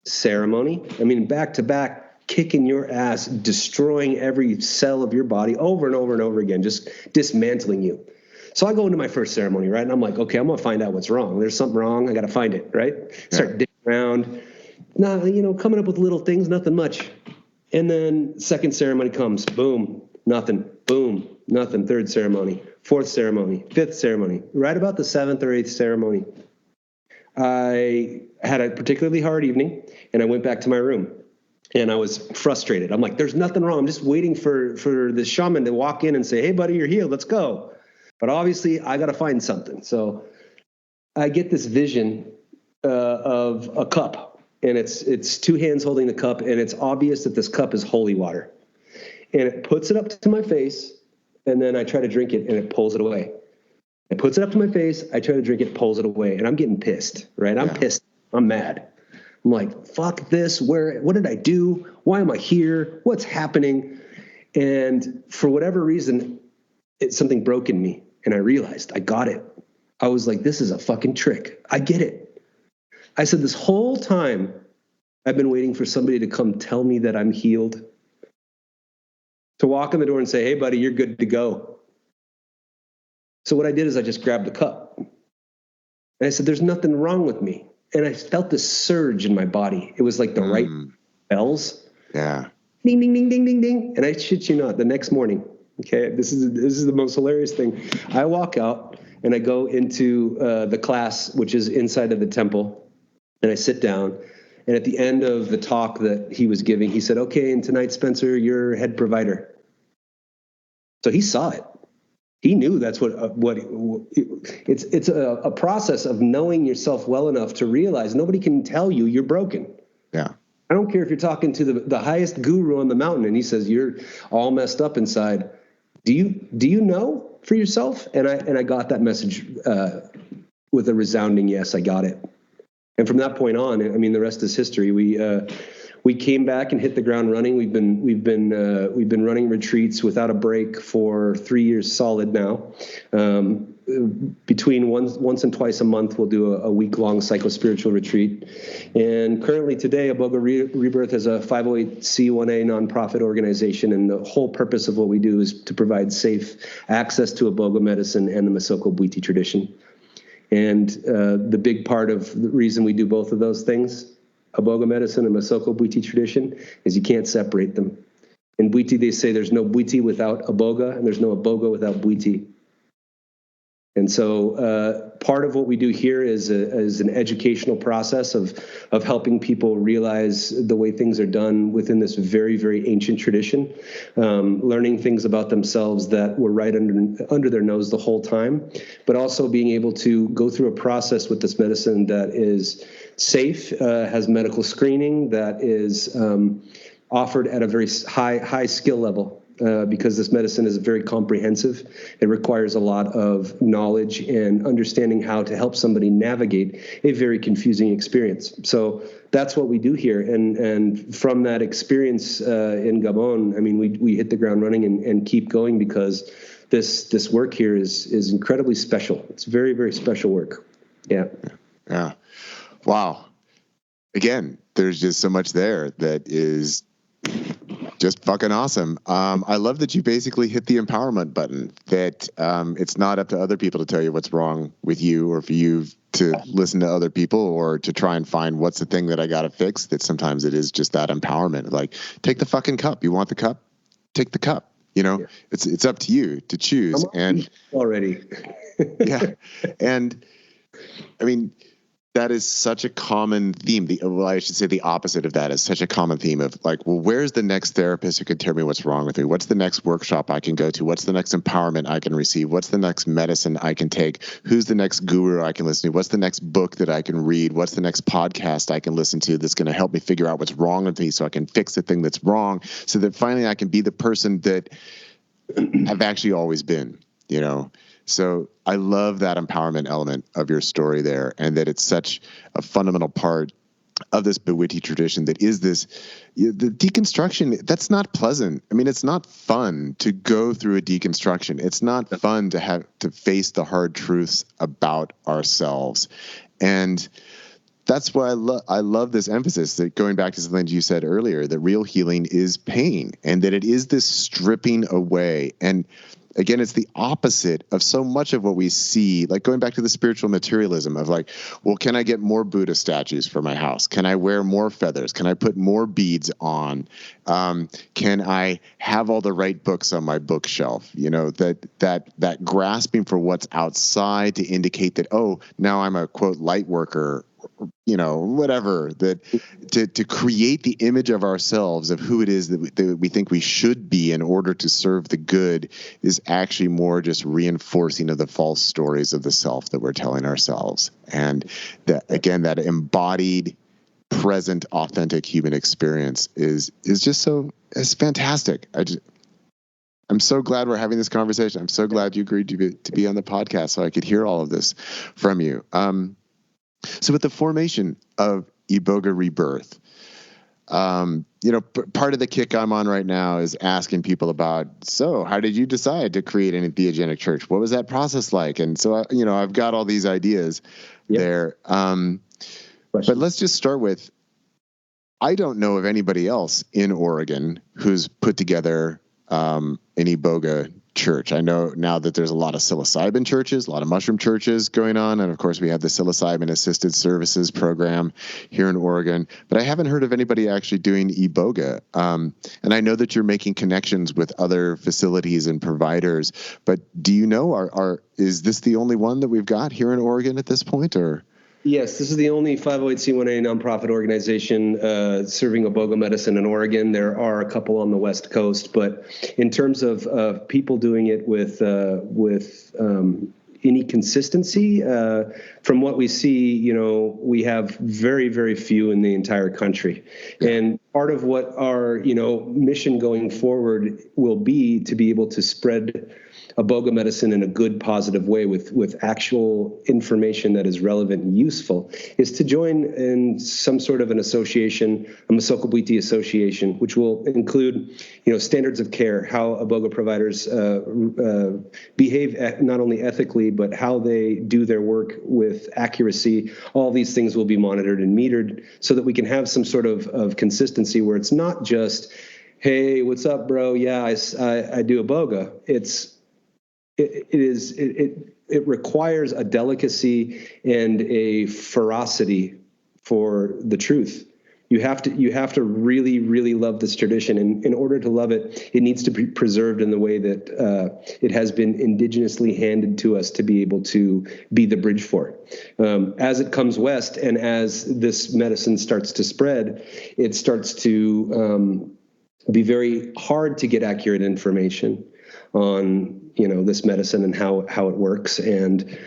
ceremony. I mean, back to back, kicking your ass, destroying every cell of your body over and over and over again, just dismantling you. So I go into my first ceremony, right? And I'm like, okay, I'm going to find out what's wrong. There's something wrong. I got to find it, right? Start digging around. Coming up with little things, nothing much. And then second ceremony comes, boom, nothing, boom, nothing. Third ceremony, fourth ceremony, fifth ceremony. Right about the seventh or eighth ceremony, I had a particularly hard evening, and I went back to my room. And I was frustrated. I'm like, there's nothing wrong. I'm just waiting for the shaman to walk in and say, "Hey, buddy, you're healed. Let's go." But obviously, I got to find something. So I get this vision of a cup, and it's two hands holding the cup, and it's obvious that this cup is holy water. And it puts it up to my face, and then I try to drink it, and it pulls it away. It puts it up to my face. I try to drink it, pulls it away, and I'm getting pissed, right? I'm pissed. I'm mad. I'm like, fuck this. What did I do? Why am I here? What's happening? And for whatever reason, something broke in me. And I realized I got it. I was like, this is a fucking trick. I get it. I said, this whole time I've been waiting for somebody to come tell me that I'm healed. To walk in the door and say, "Hey, buddy, you're good to go." So what I did is I just grabbed the cup. And I said, there's nothing wrong with me. And I felt this surge in my body. It was like the right bells. Yeah. Ding, ding, ding, ding, ding, ding. And I shit you not, the next morning, okay, this is the most hilarious thing. I walk out and I go into the class, which is inside of the temple, and I sit down. And at the end of the talk that he was giving, he said, "Okay, and tonight, Spencer, you're head provider." So he saw it. He knew that's what it's a process of knowing yourself well enough to realize nobody can tell you you're broken. Yeah. I don't care if you're talking to the highest guru on the mountain and he says you're all messed up inside. Do you know for yourself? And I got that message with a resounding yes. I got it. And from that point on, I mean, the rest is history. We came back and hit the ground running. We've been running retreats without a break for 3 years solid now. between once and twice a month, we'll do a week-long psycho-spiritual retreat. And currently today, Iboga Rebirth is a 508c1a nonprofit organization, and the whole purpose of what we do is to provide safe access to Iboga medicine and the Masoko Bwiti tradition. And the big part of the reason we do both of those things, Iboga medicine and Masoko Bwiti tradition, is you can't separate them. In Bwiti, they say there's no Bwiti without Iboga, and there's no Iboga without Bwiti. And so part of what we do here is an educational process of helping people realize the way things are done within this very, very ancient tradition, learning things about themselves that were right under their nose the whole time, but also being able to go through a process with this medicine that is safe, has medical screening, that is offered at a very high skill level. Because this medicine is very comprehensive. It requires a lot of knowledge and understanding how to help somebody navigate a very confusing experience. So that's what we do here. And from that experience in Gabon, I mean, we hit the ground running and keep going because this work here is incredibly special. It's very, very special work. Yeah. Yeah. Wow. Again, there's just so much there that is just fucking awesome. I love that you basically hit the empowerment button, that it's not up to other people to tell you what's wrong with you or for you to listen to other people or to try and find what's the thing that I got to fix, that sometimes it is just that empowerment. Like, take the fucking cup. You want the cup? Take the cup. You know, yeah. It's up to you to choose. And already. Yeah. And I mean, that is such a common theme. Well, I should say the opposite of that is such a common theme of like, well, where's the next therapist who can tell me what's wrong with me? What's the next workshop I can go to? What's the next empowerment I can receive? What's the next medicine I can take? Who's the next guru I can listen to? What's the next book that I can read? What's the next podcast I can listen to that's going to help me figure out what's wrong with me so I can fix the thing that's wrong so that finally I can be the person that I've actually always been, you know? So I love that empowerment element of your story there, and that it's such a fundamental part of this Bwiti tradition that is this, the deconstruction. That's not pleasant. I mean, it's not fun to go through a deconstruction. It's not fun to have to face the hard truths about ourselves. And that's why I love this emphasis, that going back to something you said earlier, that real healing is pain, and that it is this stripping away. And again, it's the opposite of so much of what we see, like going back to the spiritual materialism of like, well, can I get more Buddha statues for my house? Can I wear more feathers? Can I put more beads on? Can I have all the right books on my bookshelf? You know, that grasping for what's outside to indicate that, oh, now I'm a quote light worker, you know, whatever, that to create the image of ourselves of who it is that we think we should be in order to serve the good is actually more just reinforcing of the false stories of the self that we're telling ourselves. And that, again, that embodied, present, authentic human experience is just so, it's fantastic. I'm so glad we're having this conversation. I'm so glad you agreed to be on the podcast so I could hear all of this from you. So with the formation of Iboga Rebirth, you know, part of the kick I'm on right now is asking people about, so how did you decide to create an entheogenic church? What was that process like? And so, you know, I've got all these ideas there. But let's just start with, I don't know of anybody else in Oregon who's put together an Iboga church. I know now that there's a lot of psilocybin churches, a lot of mushroom churches going on. And of course we have the psilocybin assisted services program here in Oregon, but I haven't heard of anybody actually doing Iboga. And I know that you're making connections with other facilities and providers, but do you know, is this the only one that we've got here in Oregon at this point, or? Yes, this is the only 508c1a nonprofit organization serving Iboga medicine in Oregon. There are a couple on the West Coast, but in terms of people doing it with any consistency, from what we see, you know, we have very, very few in the entire country. And part of what our, mission going forward will be to be able to spread Iboga medicine in a good, positive way with actual information that is relevant and useful, is to join in some sort of an association, a Masoko Bwiti association, which will include, standards of care, how Iboga providers behave not only ethically, but how they do their work with accuracy. All these things will be monitored and metered so that we can have some sort of consistency where it's not just, hey, what's up, bro? Yeah, I do Iboga. It requires a delicacy and a ferocity for the truth. You have to really, really love this tradition. And in order to love it, it needs to be preserved in the way that it has been indigenously handed to us to be able to be the bridge for it. As it comes west and as this medicine starts to spread, it starts to be very hard to get accurate information on this medicine and how it works, and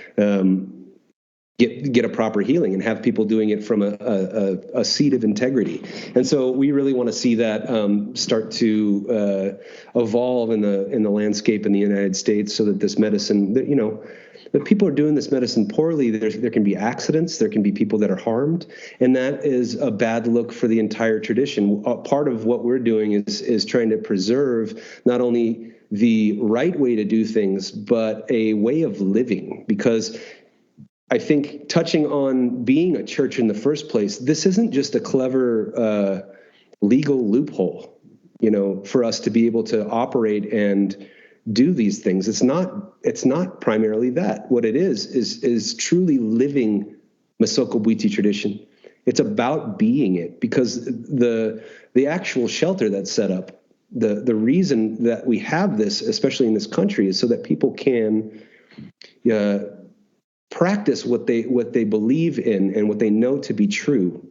get a proper healing and have people doing it from a seat of integrity. And so we really want to see that start to evolve in the landscape in the United States, so that this medicine, that people are doing this medicine poorly, there can be accidents, there can be people that are harmed, and that is a bad look for the entire tradition. Part of what we're doing is trying to preserve not only the right way to do things, but a way of living. Because I think, touching on being a church in the first place, this isn't just a clever legal loophole, for us to be able to operate and do these things. It's not primarily that. What it is truly living Masoko Bwiti tradition. It's about being it, because the actual shelter that's set up, the reason that we have this, especially in this country, is so that people can practice what they believe in and what they know to be true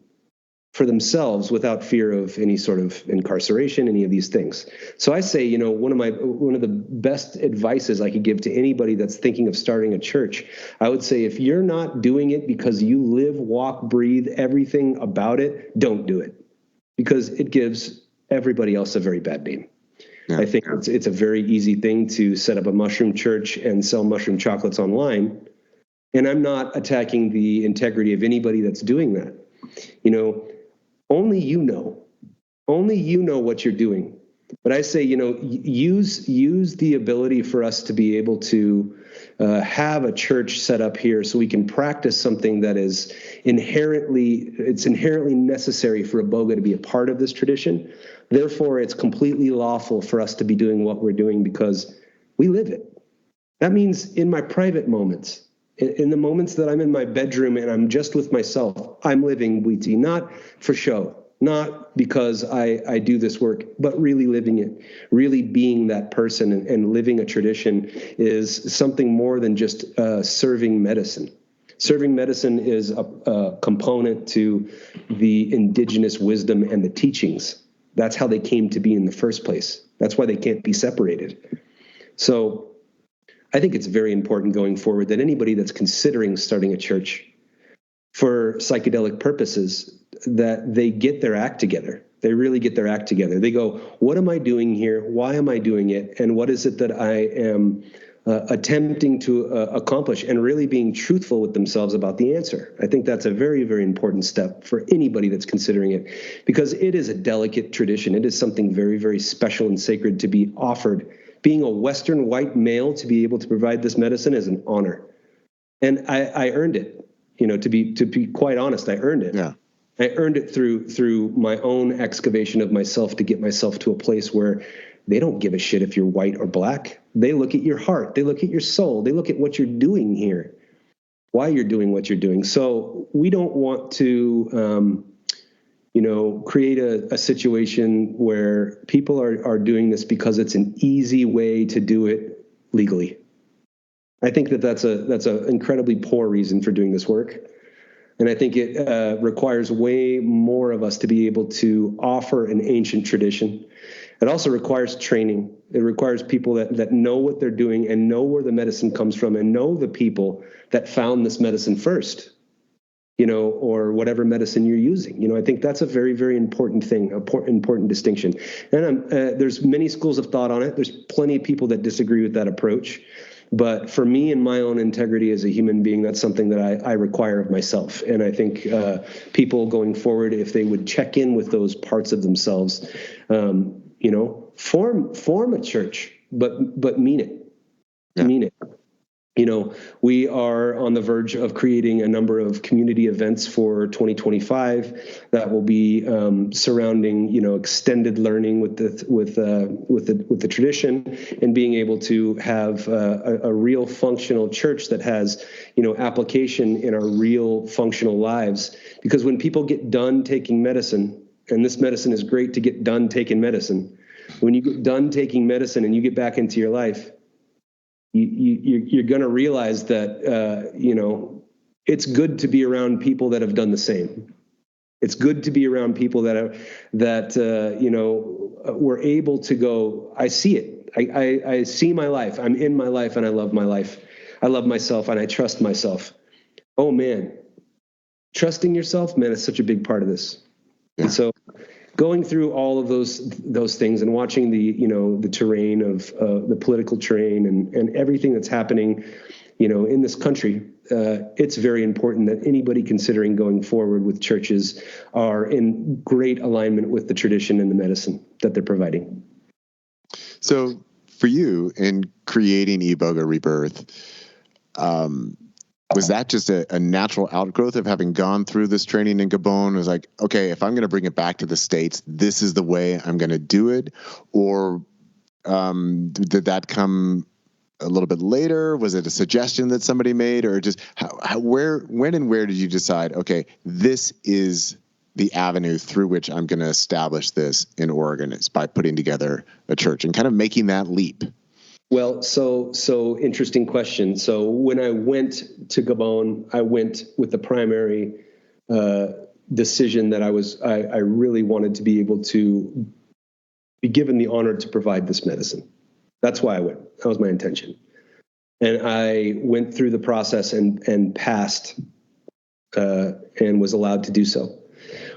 for themselves without fear of any sort of incarceration, any of these things. So I say, one of the best advices I could give to anybody that's thinking of starting a church, I would say, if you're not doing it because you live, walk, breathe everything about it, don't do it, because it gives everybody else a very bad name. Yeah. I think it's a very easy thing to set up a mushroom church and sell mushroom chocolates online. And I'm not attacking the integrity of anybody that's doing that. Only you know what you're doing. But I say, use the ability for us to be able to have a church set up here so we can practice something that is inherently necessary for Iboga to be a part of this tradition. Therefore, it's completely lawful for us to be doing what we're doing because we live it. That means in my private moments, in the moments that I'm in my bedroom and I'm just with myself, I'm living Bwiti, not for show, not because I do this work, but really living it, really being that person and living a tradition is something more than just serving medicine. Serving medicine is a component to the indigenous wisdom and the teachings. That's how they came to be in the first place. That's why they can't be separated. So I think it's very important going forward that anybody that's considering starting a church for psychedelic purposes, that they get their act together. They really get their act together. They go, what am I doing here? Why am I doing it? And what is it that I am attempting to accomplish, and really being truthful with themselves about the answer. I think that's a very, very important step for anybody that's considering it, because it is a delicate tradition. It is something very, very special and sacred to be offered. Being a Western white male to be able to provide this medicine is an honor. And I earned it, to be quite honest, I earned it. Yeah. I earned it through my own excavation of myself to get myself to a place where they don't give a shit if you're white or black. They look at your heart. They look at your soul. They look at what you're doing here, why you're doing what you're doing. So we don't want to, create a situation where people are doing this because it's an easy way to do it legally. I think that's an incredibly poor reason for doing this work. And I think it requires way more of us to be able to offer an ancient tradition. It also requires training. It requires people that know what they're doing and know where the medicine comes from and know the people that found this medicine first. or whatever medicine you're using. I think that's a very, very important thing, important distinction. And there's many schools of thought on it. There's plenty of people that disagree with that approach. But for me and my own integrity as a human being, that's something that I require of myself. And I think people going forward, if they would check in with those parts of themselves, form a church, but mean it. Yeah. Mean it. We are on the verge of creating a number of community events for 2025 that will be surrounding, extended learning with the tradition, and being able to have a real functional church that has, application in our real functional lives. Because when people get done taking medicine, and this medicine is great to get done taking medicine, when you get done taking medicine and you get back into your life, you're going to realize that, it's good to be around people that have done the same. It's good to be around people that were able to go, I see it. I see my life. I'm in my life and I love my life. I love myself and I trust myself. Oh man, trusting yourself, man, is such a big part of this. Yeah. And so going through all of those things and watching the terrain of the political terrain and everything that's happening, in this country, it's very important that anybody considering going forward with churches are in great alignment with the tradition and the medicine that they're providing. So for you in creating Iboga Rebirth, was that just a natural outgrowth of having gone through this training in Gabon? It was like, okay, if I'm going to bring it back to the States, this is the way I'm going to do it? Or did that come a little bit later? Was it a suggestion that somebody made? Or just when and where did you decide, okay, this is the avenue through which I'm going to establish this in Oregon, is by putting together a church and kind of making that leap? Well, so interesting question. So when I went to Gabon, I went with the primary decision that I really wanted to be able to be given the honor to provide this medicine. That's why I went. That was my intention. And I went through the process and passed and was allowed to do so.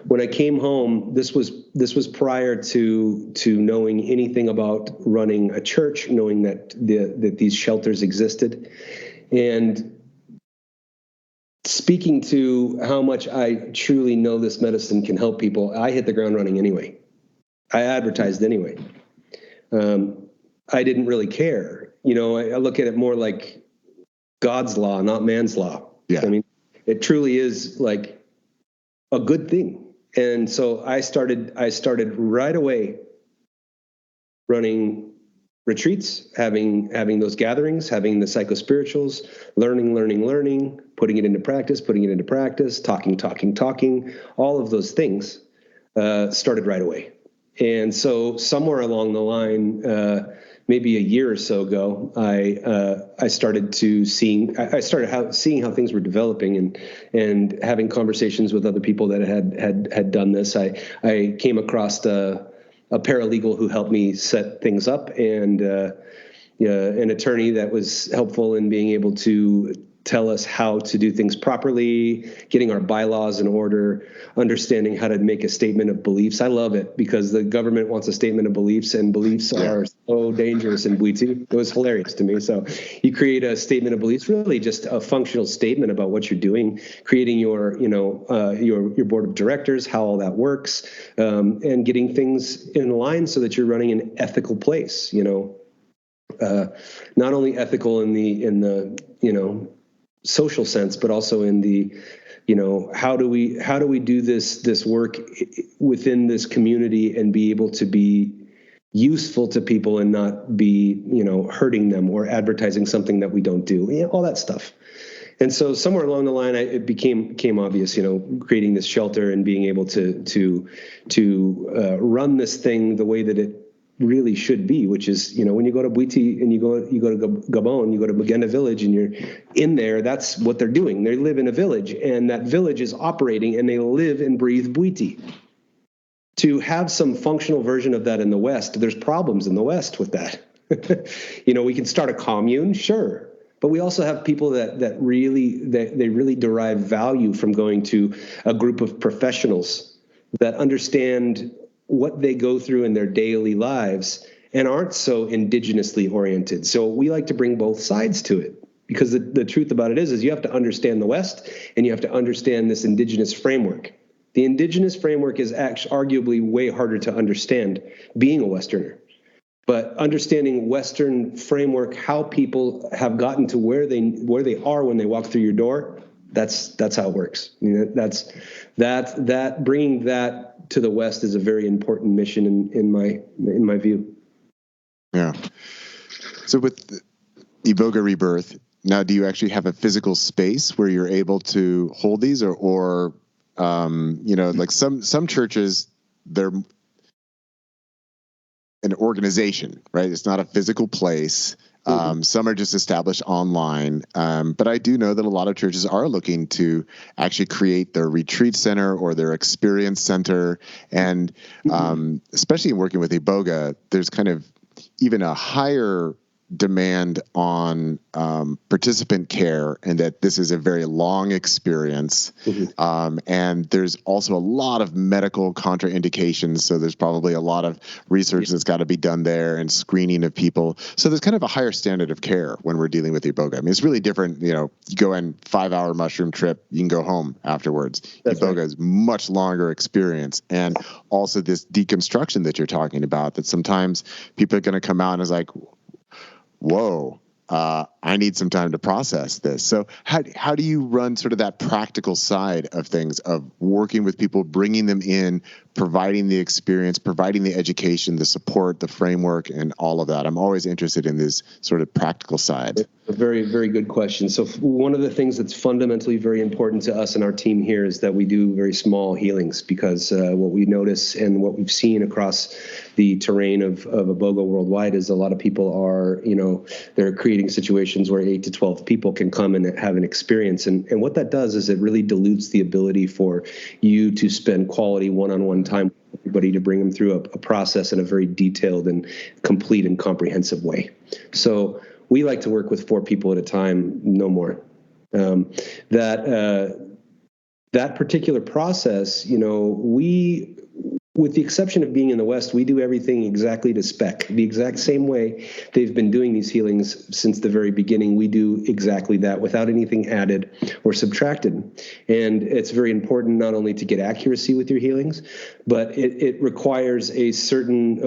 When I came home, this was prior to knowing anything about running a church, knowing that these shelters existed, and speaking to how much I truly know this medicine can help people. I hit the ground running anyway. I advertised anyway. I didn't really care. I look at it more like God's law, not man's law. Yeah. I mean, it truly is like a good thing. And so I started right away running retreats, having those gatherings, having the psychospirituals, learning, putting it into practice, talking, all of those things started right away. And so somewhere along the line, maybe a year or so ago, I started seeing how things were developing and having conversations with other people that had done this. I came across a paralegal who helped me set things up, and an attorney that was helpful in being able to tell us how to do things properly, getting our bylaws in order, understanding how to make a statement of beliefs. I love it because the government wants a statement of beliefs, and beliefs are so dangerous in Bwiti. It was hilarious to me. So you create a statement of beliefs, really just a functional statement about what you're doing, creating your board of directors, how all that works, and getting things in line so that you're running an ethical place, not only ethical in the social sense, but also in the, how do we do this work within this community and be able to be useful to people and not be, hurting them or advertising something that we don't do, all that stuff. And so somewhere along the line, it became obvious, creating this shelter and being able to run this thing the way that it really should be, which is, when you go to Bwiti and you go to Gabon, you go to Magenda village and you're in there, that's what they're doing. They live in a village, and that village is operating, and they live and breathe Bwiti. To have some functional version of that in the West, there's problems in the West with that. We can start a commune, sure, But we also have people that really derive value from going to a group of professionals that understand what they go through in their daily lives and aren't so indigenously oriented. So we like to bring both sides to it, because the truth about it is you have to understand the West and you have to understand this indigenous framework. The indigenous framework is arguably way harder to understand being a Westerner. But understanding Western framework, how people have gotten to where they are when they walk through your door, that's how it works. You know, that bringing that to the West is a very important mission in my view. Yeah. So with Iboga Rebirth, now do you actually have a physical space where you're able to hold these, or like some churches, they're an organization, right? It's not a physical place. Some are just established online. But I do know that a lot of churches are looking to actually create their retreat center or their experience center. And especially in working with Iboga, there's kind of even a higher demand on participant care, and that this is a very long experience. And there's also a lot of medical contraindications. So there's probably a lot of research that's got to be done there and screening of people. So there's kind of a higher standard of care when we're dealing with Iboga. I mean, it's really different. You go in 5-hour mushroom trip, you can go home afterwards. That's Iboga is much longer experience. And also this deconstruction that you're talking about, that sometimes people are going to come out and is like, whoa, I need some time to process this. So how do you run sort of that practical side of things, of working with people, bringing them in, providing the experience, providing the education, the support, the framework, and all of that? I'm always interested in this sort of practical side. A very, very good question. So one of the things that's fundamentally very important to us and our team here is that we do very small healings, because what we notice and what we've seen across the terrain of Iboga worldwide is a lot of people are, they're creating situations where 8 to 12 people can come and have an experience. And what that does is it really dilutes the ability for you to spend quality one-on-one time with everybody, to bring them through a process in a very detailed and complete and comprehensive way. So we like to work with 4 people at a time, no more. That particular process, with the exception of being in the West, we do everything exactly to spec. The exact same way they've been doing these healings since the very beginning, we do exactly that without anything added or subtracted. And it's very important not only to get accuracy with your healings, but it requires a certain,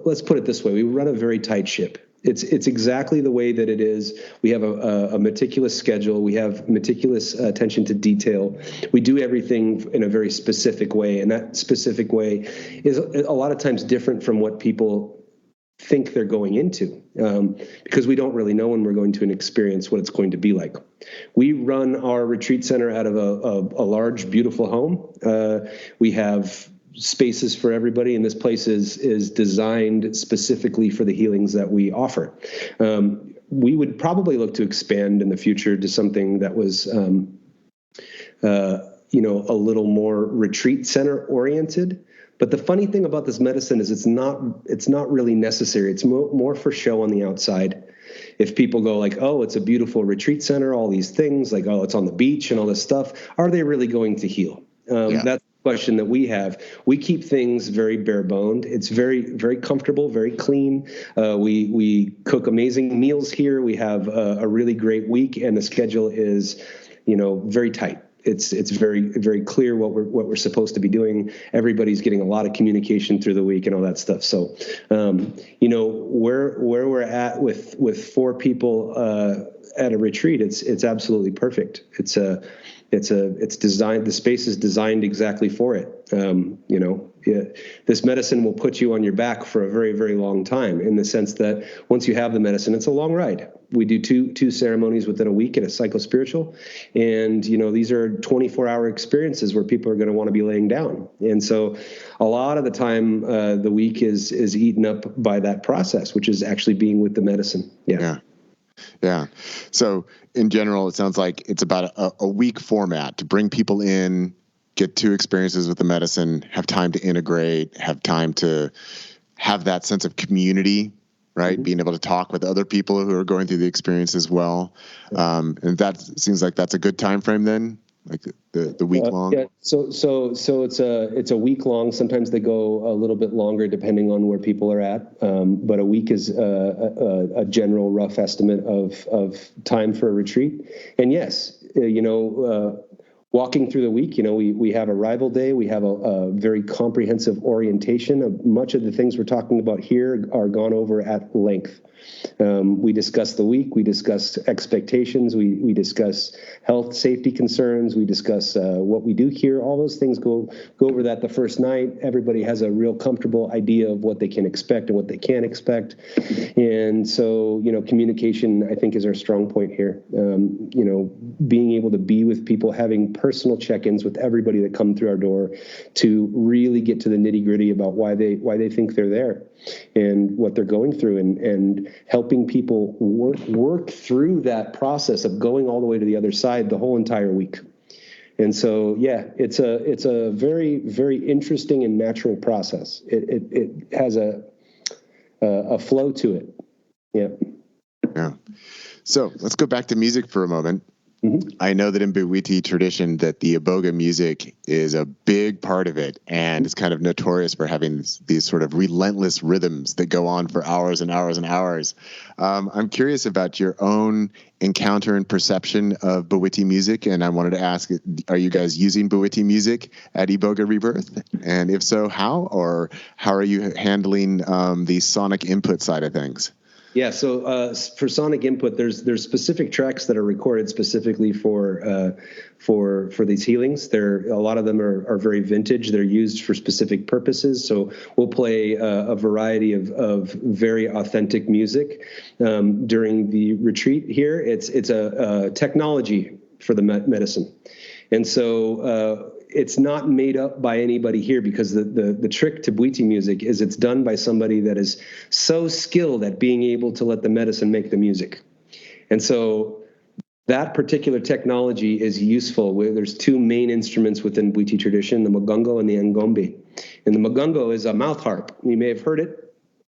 let's put it this way, we run a very tight ship. It's exactly the way that it is. We have a meticulous schedule. We have meticulous attention to detail. We do everything in a very specific way, and that specific way is a lot of times different from what people think they're going into, because we don't really know when we're going to experience what it's going to be like. We run our retreat center out of a large, beautiful home. We have spaces for everybody, and this place is designed specifically for the healings that we offer. We would probably look to expand in the future to something that was, a little more retreat center oriented. But the funny thing about this medicine is it's not really necessary. It's more for show on the outside. If people go like, oh, it's a beautiful retreat center, all these things, like, oh, it's on the beach and all this stuff, are they really going to heal? That's question that we have. We keep things very bare boned. It's very, very comfortable, very clean. We cook amazing meals here. We have a really great week, and the schedule is, very tight. It's very, very clear what we're supposed to be doing. Everybody's getting a lot of communication through the week and all that stuff. So, where we're at with 4 people at a retreat, it's absolutely perfect. It's designed. The space is designed exactly for it. This medicine will put you on your back for a very, very long time, in the sense that once you have the medicine, it's a long ride. We do two ceremonies within a week at a psychospiritual, and these are 24-hour experiences where people are going to want to be laying down. And so, a lot of the time, the week is eaten up by that process, which is actually being with the medicine. Yeah. So in general, it sounds like it's about a week format to bring people in, get 2 experiences with the medicine, have time to integrate, have time to have that sense of community right? Being able to talk with other people who are going through the experience as well. And that seems like that's a good time frame then, like the week long. Yeah. So it's a week long. Sometimes they go a little bit longer depending on where people are at. But a week is a general rough estimate of time for a retreat. And yes, walking through the week, we have arrival day. We have a very comprehensive orientation. Much of the things we're talking about here are gone over at length. We discuss the week. We discuss expectations. We discuss health, safety concerns. We discuss what we do here. All those things go over that the first night. Everybody has a real comfortable idea of what they can expect and what they can't expect. And so, communication, I think, is our strong point here. Being able to be with people, having personal check-ins with everybody that come through our door to really get to the nitty-gritty about why they think they're there and what they're going through, and helping people work through that process of going all the way to the other side the whole entire week. And so, yeah, it's a very, very interesting and natural process. It has a flow to it. Yeah. So let's go back to music for a moment. I know that in Bwiti tradition that the Iboga music is a big part of it, and it's kind of notorious for having these sort of relentless rhythms that go on for hours and hours and hours. I'm curious about your own encounter and perception of Bwiti music, and I wanted to ask, are you guys using Bwiti music at Iboga Rebirth? And if so, how? Or how are you handling the sonic input side of things? Yeah, so for sonic input, there's specific tracks that are recorded specifically for these healings. A lot of them are very vintage. They're used for specific purposes. So we'll play a variety of very authentic music during the retreat here. It's a technology for the medicine, and so it's not made up by anybody here, because the trick to Bwiti music is it's done by somebody that is so skilled at being able to let the medicine make the music. And so that particular technology is useful. There's two main instruments within Bwiti tradition, the magungo and the ngombe. And the magungo is a mouth harp. You may have heard it.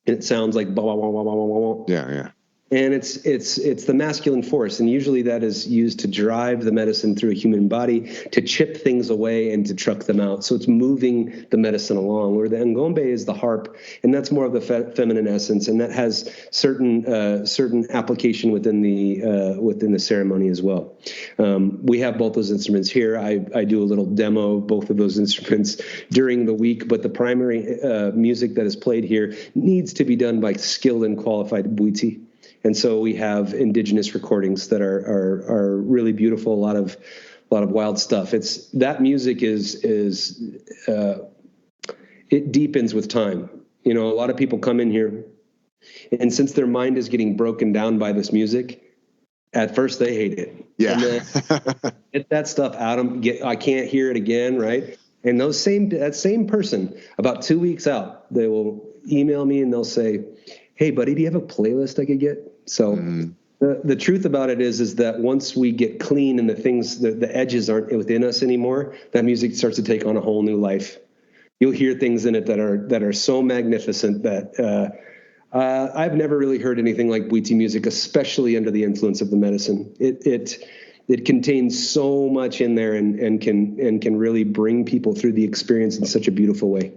It sounds like ba ba ba ba ba ba ba. Yeah. And it's the masculine force, and usually that is used to drive the medicine through a human body, to chip things away and to truck them out. So it's moving the medicine along. Where the ngombe is the harp, and that's more of the feminine essence, and that has certain application within the ceremony as well. We have both those instruments here. I do a little demo of both of those instruments during the week, but the primary music that is played here needs to be done by skilled and qualified Bwiti. And so we have indigenous recordings that are really beautiful. A lot of wild stuff. That music it deepens with time. A lot of people come in here, and since their mind is getting broken down by this music, at first they hate it. Yeah. And then get that stuff out of them. I can't hear it again, right? And that same person, about 2 weeks out, they will email me and they'll say, "Hey, buddy, do you have a playlist I could get?" So the truth about it is that once we get clean and the edges aren't within us anymore, that music starts to take on a whole new life. You'll hear things in it that are so magnificent that I've never really heard anything like Bwiti music, especially under the influence of the medicine. It contains so much in there and can really bring people through the experience in such a beautiful way.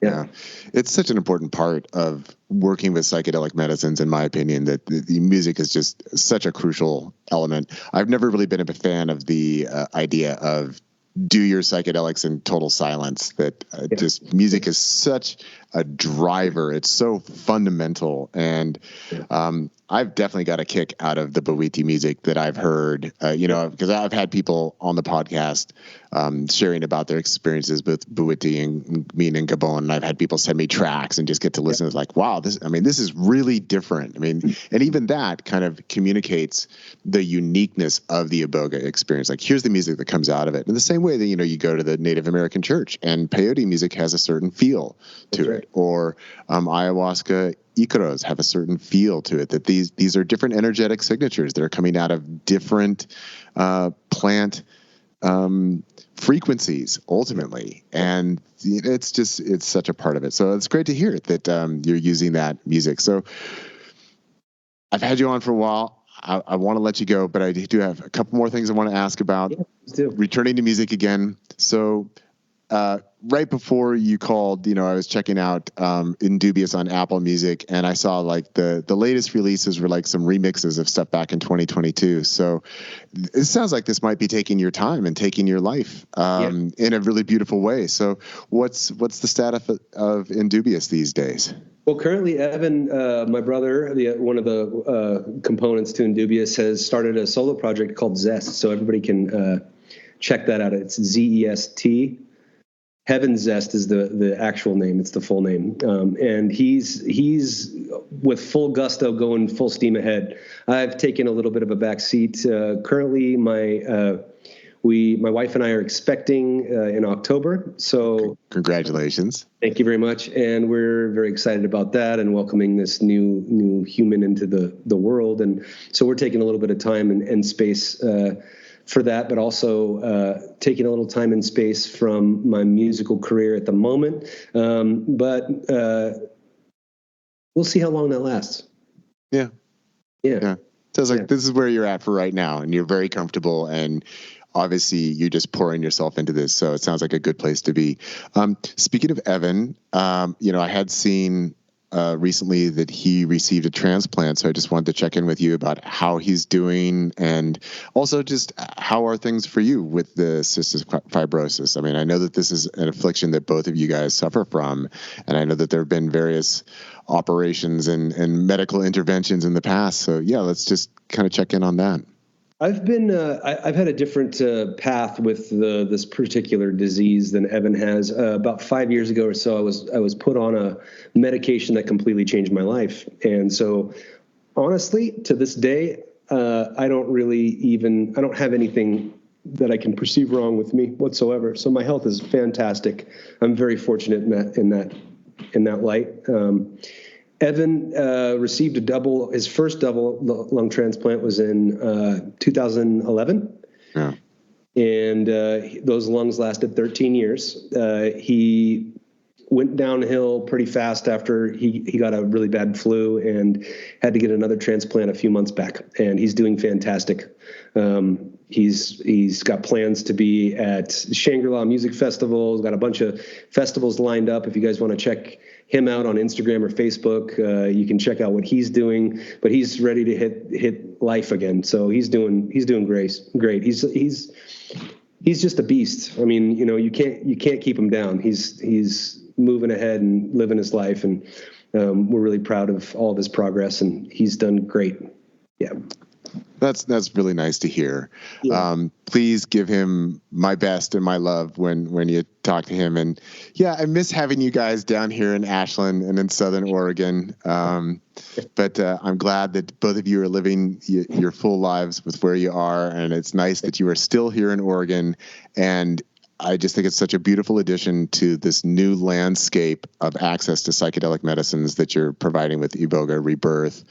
Yeah, it's such an important part of working with psychedelic medicines, in my opinion, that the music is just such a crucial element. I've never really been a fan of the idea of do your psychedelics in total silence. That just music is such a driver. It's so fundamental. And I've definitely got a kick out of the Bwiti music that I've heard, because I've had people on the podcast sharing about their experiences with Bwiti and being in Gabon. And I've had people send me tracks and just get to listen. It's like, wow, this is really different. And even that kind of communicates the uniqueness of the Iboga experience. Like, here's the music that comes out of it. In the same way that, you go to the Native American church and peyote music has a certain feel to it, or ayahuasca icaros have a certain feel to it, that these are different energetic signatures that are coming out of different plant frequencies ultimately, and it's such a part of it. So it's great to hear that you're using that music. So I've had you on for a while. I want to let you go, but I do have a couple more things I want to ask about. Yeah, returning to music again. So right before you called, I was checking out Indubious on Apple Music, and I saw like the latest releases were like some remixes of stuff back in 2022. So it sounds like this might be taking your time and taking your life in a really beautiful way. So what's the status of Indubious these days? Well, currently, Evan, my brother, one of the components to Indubious, has started a solo project called Zest. So everybody can check that out. It's ZEST. Heaven Zest is the actual name. It's the full name. And he's with full gusto going full steam ahead. I've taken a little bit of a back seat. Currently, my wife and I are expecting in October. So congratulations. Thank you very much. And we're very excited about that and welcoming this new human into the world. And so we're taking a little bit of time and space for that, but also taking a little time and space from my musical career at the moment. But we'll see how long that lasts. Yeah. Sounds like this is where you're at for right now, and you're very comfortable, and obviously you're just pouring yourself into this. So it sounds like a good place to be. Speaking of Evan, I had seen recently that he received a transplant. So I just wanted to check in with you about how he's doing, and also just how are things for you with the cystic fibrosis? I mean, I know that this is an affliction that both of you guys suffer from, and I know that there have been various operations and medical interventions in the past. So yeah, let's just kind of check in on that. I've had a different path with this particular disease than Evan has. About 5 years ago or so, I was put on a medication that completely changed my life. And so, honestly, to this day, I don't have anything that I can perceive wrong with me whatsoever. So my health is fantastic. I'm very fortunate in that light. Evan received his first double lung transplant was in 2011. Yeah. And those lungs lasted 13 years. He went downhill pretty fast after he got a really bad flu and had to get another transplant a few months back. And he's doing fantastic. He's got plans to be at Shangri-La Music Festival. He's got a bunch of festivals lined up. If you guys want to check him out on Instagram or Facebook, you can check out what he's doing. But he's ready to hit life again. So he's doing great. He's just a beast. I mean, you can't keep him down. He's moving ahead and living his life, and we're really proud of all of his progress. And he's done great. Yeah. That's really nice to hear. Yeah. Please give him my best and my love when you talk to him. And yeah, I miss having you guys down here in Ashland and in Southern Oregon. But I'm glad that both of you are living your full lives with where you are. And it's nice that you are still here in Oregon. And I just think it's such a beautiful addition to this new landscape of access to psychedelic medicines that you're providing with Iboga Rebirth.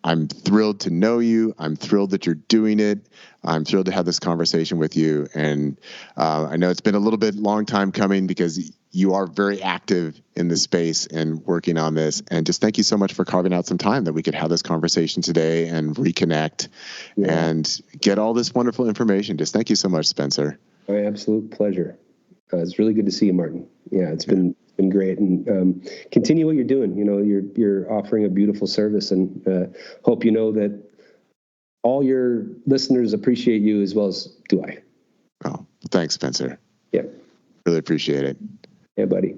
I'm thrilled to know you. I'm thrilled that you're doing it. I'm thrilled to have this conversation with you. And I know it's been a little bit long time coming because you are very active in this space and working on this. And just thank you so much for carving out some time that we could have this conversation today and reconnect and get all this wonderful information. Just thank you so much, Spencer. My absolute pleasure. It's really good to see you, Martin. Yeah, it's been great, and continue what you're doing. You're offering a beautiful service, and hope you know that all your listeners appreciate you as well as do I. Oh, thanks, Spencer. Yeah, really appreciate it. Yeah, buddy.